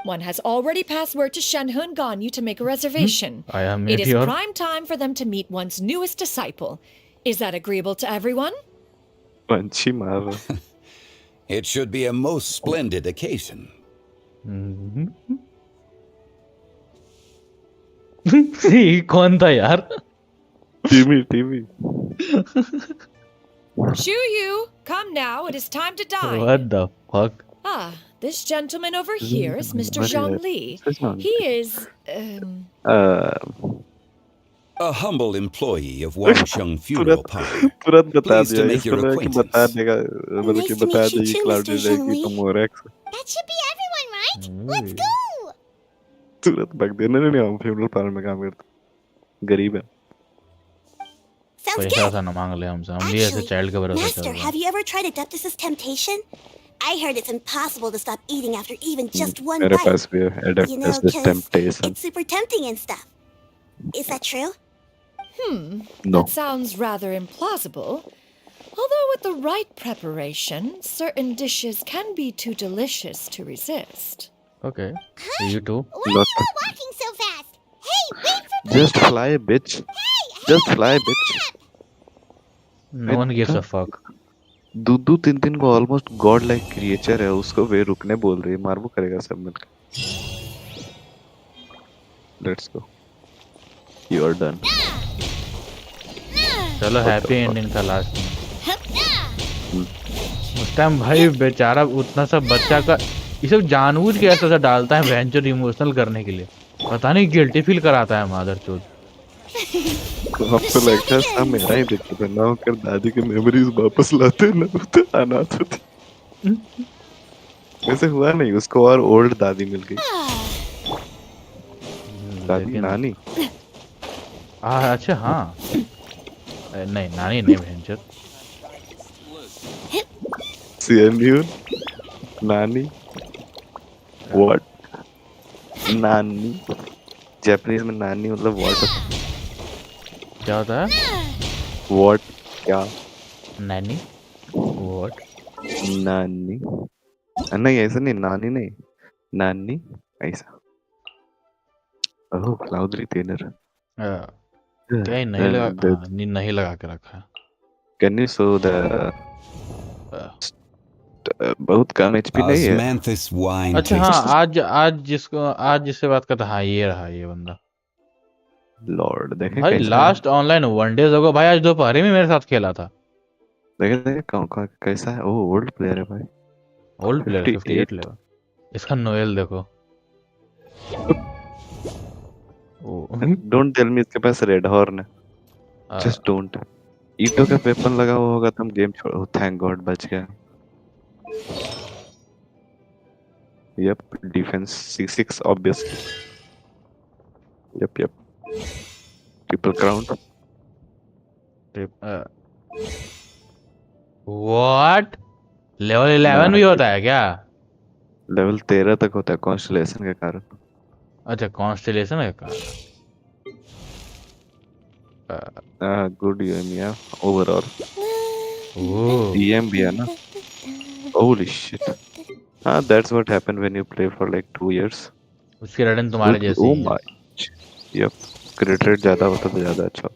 One has already passed word to Shenhun Ganyu to make a reservation. I am It is meteor. prime time for them to meet one's newest disciple. Is that agreeable to everyone? पंछी मार रहा. It should be a most splendid occasion. ये कौन था यार TV. Shuyu, come now. It is time to dine. what the fuck Ah, this gentleman over here is Mr. Zhongli. Zhongli. He is, A humble employee of Wangsheng Funeral Parlor. तुरंत बता Pleased to दिया. make इसको your लगा कि acquaintance. बता देगा मतलब Nice कि to बता meet you देगी too, क्लाउड Mr. रहेगी तो Zhongli. मोरैक्स. That should be everyone, right? Let's go. तुरंत भाग देना नहीं हम फ्यूनरल पार्लर में काम करते. गरीब है. Sounds पैसा good. सा न मांग ले हमसे हम भी ऐसे Actually, चाइल्ड के भरोसे चल Master, रहे have you ever tried Adeptus' temptation? I heard it's impossible to stop eating after even just one मेरे bite. पास भी है You know, Adeptus 'cause temptation. it's super tempting and stuff. Is that true? No. that sounds rather implausible. Although with the right preparation, certain dishes can be too delicious to resist. Okay you too Why are you all walking so fast? Just fly, bitch. Just fly, bitch. No one gives a fuck. दूधू तीन को almost God like creature है, उसको वे रुकने बोल रही है, मारबो करेगा सब मिलकर. Let's go. You are done. चलो हैप्पी एंडिंग था लास्ट में. उस टाइम भाई बेचारा उतना सा बच्चा का ये सब जानबूझ के ऐसा डालता है वेंचर इमोशनल करने के लिए. पता नहीं गिल्टी फील कराता है मादर चोद. आपको लगता है सब मेरा ही देखते थे ना, कर दादी की मेमोरीज वापस लाते ना, तो अनाथ होती. वैसे हुआ नहीं, उसको और ओल्ड दादी मिल गई. दादी नानी. अच्छा हाँ. नहीं नानी नहीं वेंचर. Xianyun, नानी. What? नानी. जापानीज में नानी मतलब what? क्या होता है? What? क्या? नानी. What? नानी. नहीं ऐसा नहीं, नानी नहीं, नानी ऐसा. ओह क्लाउड रिटेनर. क्या नहीं लगा, नहीं लगा के रखा है. Can you show the बहुत कम एचपी नहीं है. अच्छा हाँ, आज जिससे बात करता हाँ ये रहा ये बंदा. लॉर्ड देखे भाई लास्ट ऑनलाइन 1 डेज अगो भाई, आज दोपहर में मेरे साथ खेला था. देखे कैसा है. ओह ओल्ड प्लेयर है भाई. Old player 58 level. इसका नोएल देखो. डोंट टेल मी इसके पास रेड हॉर्न है. Just don't. ईटो का वेपन लगा हुआ होगा तो हम गेम छोड़. थैंक गॉड बच गया. Yup defence C6 obviously. Yup triple crown. What level 11 भी होता है क्या? लेवल 13 तक होता है कॉन्स्टेलेशन के कारण. अच्छा कॉन्स्टेलेशन है का. Good UM overall. EM भी है ना. Holy shit. हाँ that's what happened when you play for like 2 years. उसकी रेटिंग तुम्हारे जैसी है. Oh my. Yup crit rate ज्यादा होता तो ज्यादा अच्छा.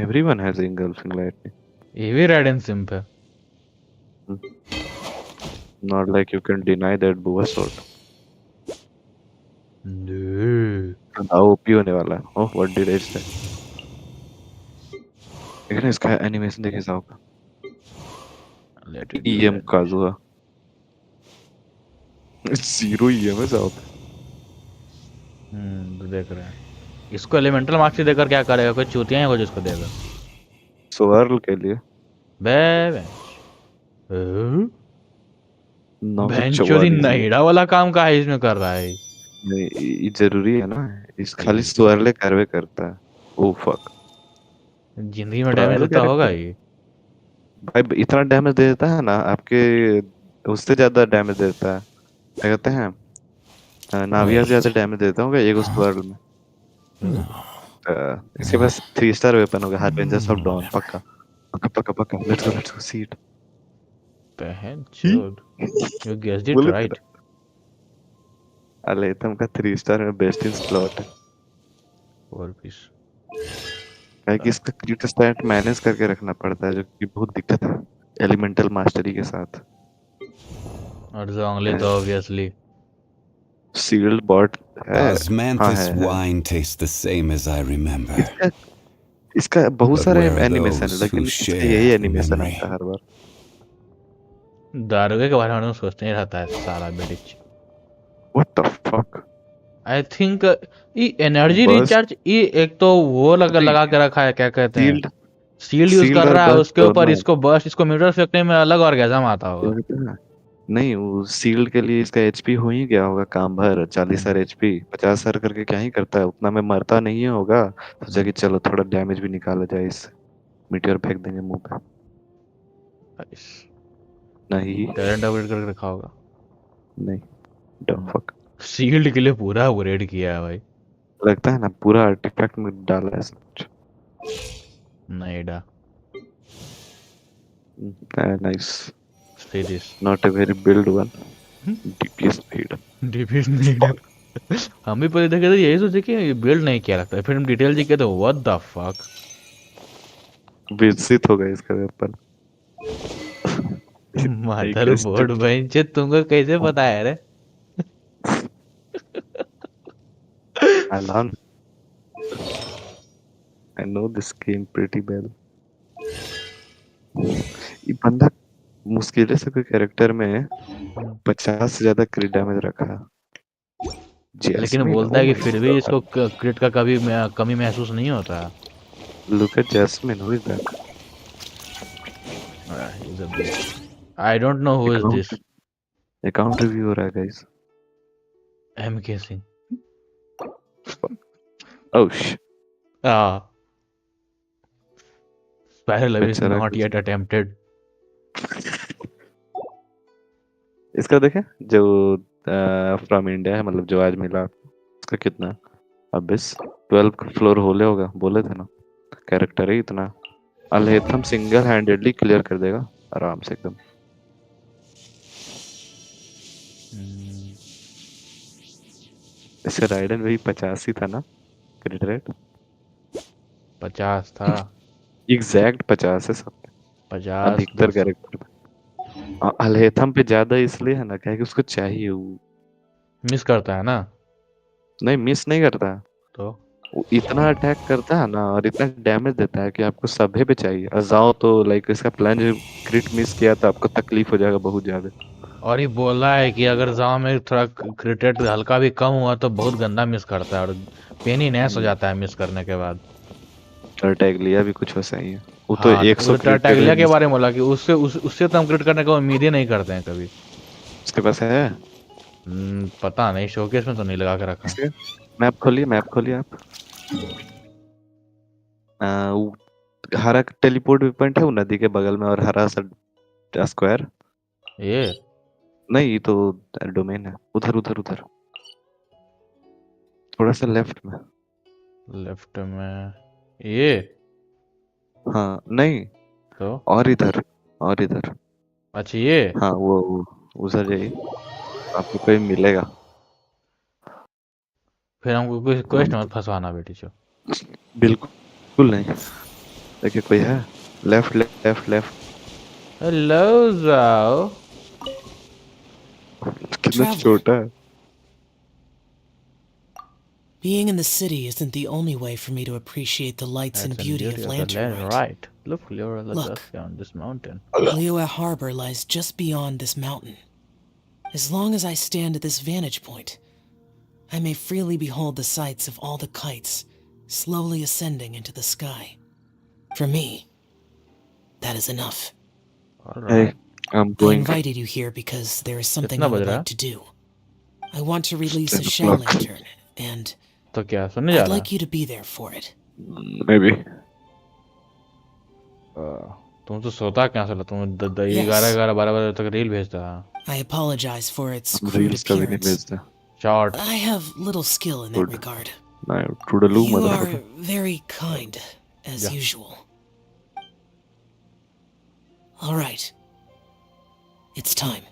Everyone has engulfing lightning. ये भी रेड एंड सिंप है. Not like you can deny that boa sword. No. Now OP होने वाला है. Oh what did I say? लेकिन इसका एनिमेशन देखिए साहब का. EM काजुआ. 0 EM है साहब. तो देख रहे हैं. इसको एलिमेंटल मार्क्स देकर क्या करेगा? कोई चूतिया है वो जिसको देगा. स्वर्ल के लिए. बे बेंचोरी नहीड़ा वाला काम का है इसमें कर रहा है. नहीं ये जरूरी है ना. इस खाली स्वर्ले करवे करता है. Oh fuck. जिंदगी में डैमेज देता होगा ये भाई. इतना डैमेज दे देता है ना आपके, उससे ज्यादा डैमेज देता है. क्या कहते हैं नाविया से ज्यादा डैमेज देता होगा एक उस वर्ल्ड में. इसके पास 3 स्टार वेपन होगा. Harbingers of dawn. पक्का पक्का पक्का. Let's go see it. बहन चोद. You guessed it right. अलेथम का 3 स्टार में बेस्ट इन स्लॉट. और पीस कि इसका क्रिट स्टैट मैनेज करके रखना पड़ता है, जो कि बहुत दिक्कत है एलिमेंटल मास्टरी के साथ. और zhongli तो ऑब्वियसली सील्ड बॉट है. Osmanthus wine tastes the same as I remember. इसका बहुत सारे एनिमेशन है, लेकिन यही एनिमेशन आता है हर बार. दारुगे के बारे में सोचते ही रहता है सारा बेडिच. What the fuck. I think ये एनर्जी रिचार्ज ये एक तो वो लगा के रखा है. क्या कहते हैं शील्ड यूज कर रहा है उसके ऊपर. इसको बर्स्ट इसको म्यूटर फेंकने में अलग ऑर्गेजम आता होगा. नहीं वो सील्ड के लिए इसका एचपी हो ही गया होगा काम भर. 40 सर एचपी 50 सर करके क्या ही करता है. उतना में मरता नहीं होगा. सोचा कि चलो थोड़ा डैमेज भी निकाला जाए इससे. मीटियोर फेंक देंगे मुंह पे. नहीं टैलेंट अपग्रेड करके रखा होगा. नहीं डम फक. शील्ड के लिए पूरा अपग्रेड किया है भाई. लगता है ना पूरा आर्टिफैक्ट में डाला है सब. नहीड़ा. Nice. Serious. Not a very build one. DPS speed. DPS नहीं. हम भी पहले देखे थे, यही सोचे कि ये बिल्ड नहीं किया लगता है, फिर हम डिटेल देखे तो व्हाट द फक, विकसित हो गए इसका ऊपर। मदर बोर्ड बेंच, तुमको कैसे पता है रे? Alan, I know this game pretty well. ये बंदा मुश्किल से कोई कैरेक्टर में 50 से ज्यादा क्रिट डैमेज रखा है। लेकिन जैस्मिन, बोलता oh है कि my फिर भी इसको god. क्रिट का कभी कमी महसूस नहीं होता। Look at Jasmine, who is that? He's a bitch. I don't know who is this. Account review हो रहा है guys. I'm guessing. Oh shit. Spiral is बेचारा not yet attempted. इसका देखे जो फ्रॉम इंडिया है, मतलब जो आज मिला, उसका कितना? अब 12 फ्लोर होले होगा, बोले थे ना। कैरेक्टर ही इतना। अल्हेथम सिंगल हैंडेडली क्लियर कर देगा आराम से एकदम। इससे राइडन वही 50 ही था ना क्रिट रेट? 50 था। एग्जैक्ट 50 है सब पे, 50 अधिकतर कैरेक्टर पे। अल्हेथम पे ज्यादा इसलिए है ना, क्या है कि उसको चाहिए, वो मिस करता है ना। नहीं मिस नहीं करता, तो वो इतना अटैक करता है ना और इतना डैमेज देता है कि आपको सभे पे चाहिए। और जाओ तो लाइक इसका प्लान जो क्रिट मिस किया तो आपको तकलीफ हो जाएगा बहुत ज्यादा। और ये बोल रहा है कि अगर जाओ में थोड़ा क्रिट रेट हल्का भी कम हुआ तो बहुत गंदा मिस करता है और पेन ही नैस हो जाता है मिस करने के बाद। अटैक लिया भी कुछ वैसा ही है, वो तो हाँ, 100 वो तो क्रिट टैगलिया के मिस। बारे में बोला कि उससे तो हम क्रिट करने का उम्मीद ही नहीं करते हैं कभी। उसके पास है? पता नहीं, शोकेस में तो नहीं लगा के रखा। मैप खोलिए, मैप खोलिए आप। वो हरा टेलीपोर्ट पॉइंट है वो नदी के बगल में, और हरा सा स्क्वायर। ये नहीं, ये तो डोमेन है। उधर उधर उधर थोड़ा सा लेफ्ट में। लेफ्ट में ये? हाँ नहीं, तो और इधर, और इधर। अच्छा ये? हाँ वो उधर जाइए, आपको कोई मिलेगा। फिर हमको कोई क्वेश्चन मत फंसवाना बेटी चो। बिल्कुल नहीं। देखिए कोई है, लेफ्ट लेफ्ट लेफ्ट। हेलो जाओ। कितना Traveler, छोटा है। being in the city isn't the only way for me to appreciate the lights and beauty of Lantern, right? Look, you're Look. on this mountain. Liyue Harbor lies just beyond this mountain. As long as I stand at this vantage point, I may freely behold the sights of all the kites slowly ascending into the sky. For me, that is enough. Hey, I'm I going. invited you here because there is something कितना I would बज रहा like to do. I want to release a 10 shell o'clock. lantern, and तो क्या सुनने जा I'd रहा like you to be there for it. Maybe. तुम तो सोता क्या साला, तुम 11 Yes. 11 12 बजे तक रील भेजता है। I apologize for its हम crude रील्स कभी नहीं appearance. भेजते। Short. I have little skill in that Good. regard. मैं टूडलू You are motherfucker. very kind, as Yeah. usual. All right. It's time.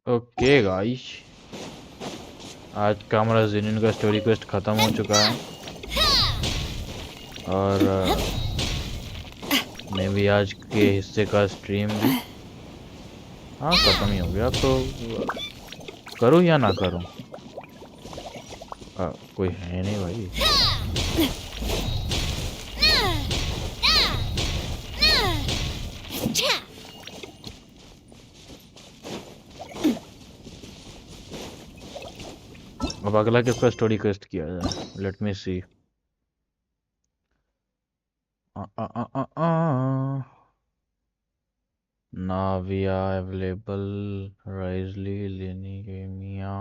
Okay guys, आज का हमारा ज़ेनिन का story quest खत्म हो चुका है और मैं भी आज के हिस्से का स्ट्रीम भी हाँ खत्म ही हो गया। तो करूँ या ना करूँ? कोई है नहीं भाई। अब अगला किसका स्टोरी क्वेस्ट किया जाए? लेट मी सी। नाविया अवेलेबल, राइजली, लेनी, मिया,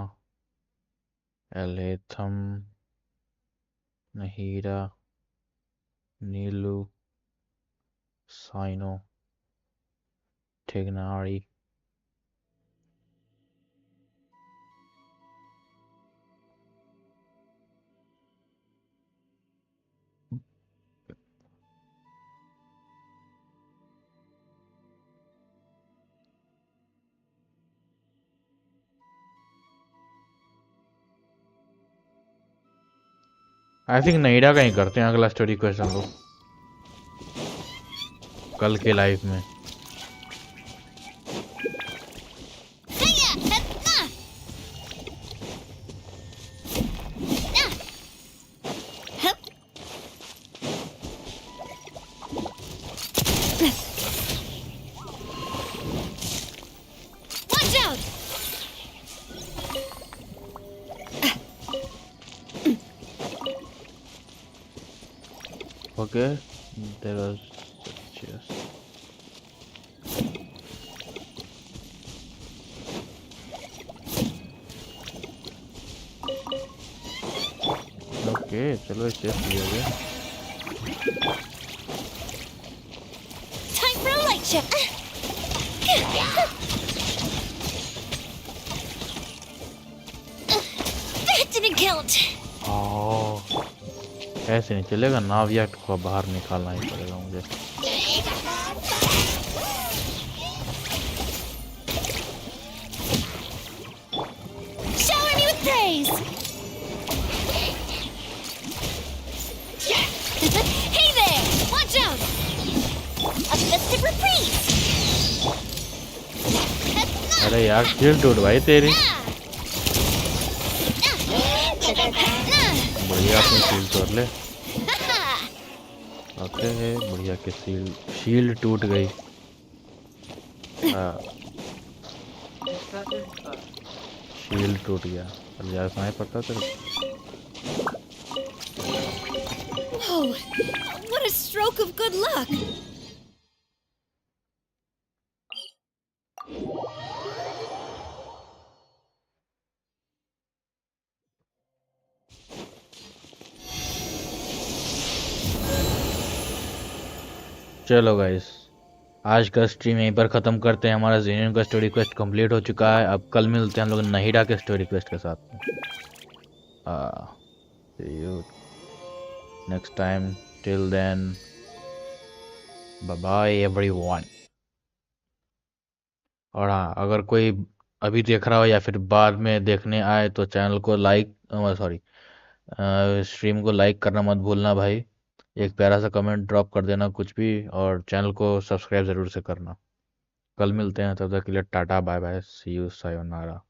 एलेथम, नहीरा, नीलू, साइनो, ठेगनारी। आई थिंक नहीरा का ही करते हैं अगला स्टोरी क्वेश्चन हम लोग कल के लाइव में। Okay, there was cheers. Okay, चलो चेस लिया गया। Time for a light show. That didn't count. ऐसे नहीं चलेगा, नाविया को बाहर निकालना ही पड़ेगा मुझे। Shower me with praise. Hey there! Watch out! A festive reprise. अरे यार शील्ड टूट भाई तेरी। बढ़िया अपनी शील्ड तोड़ ले। ओके बढ़िया की शील्ड टूट गई। शील्ड टूट गया। यार सुनाई पड़ता तेरे। Oh, what a stroke of good luck! चलो गाइस, आज का स्ट्रीम यहीं पर ख़त्म करते हैं। हमारा ज़ेनियन का स्टोरी क्वेस्ट कंप्लीट हो चुका है। अब कल मिलते हैं हम लोग नहीरा के स्टोरी क्वेस्ट के साथ में। See you next time. Till then, bye bye everyone. और हाँ, अगर कोई अभी देख रहा हो या फिर बाद में देखने आए तो चैनल को लाइक स्ट्रीम को लाइक करना मत भूलना भाई। एक प्यारा सा कमेंट ड्रॉप कर देना कुछ भी, और चैनल को सब्सक्राइब ज़रूर से करना। कल मिलते हैं, तब तक के लिए tata bye bye, see you sayonara.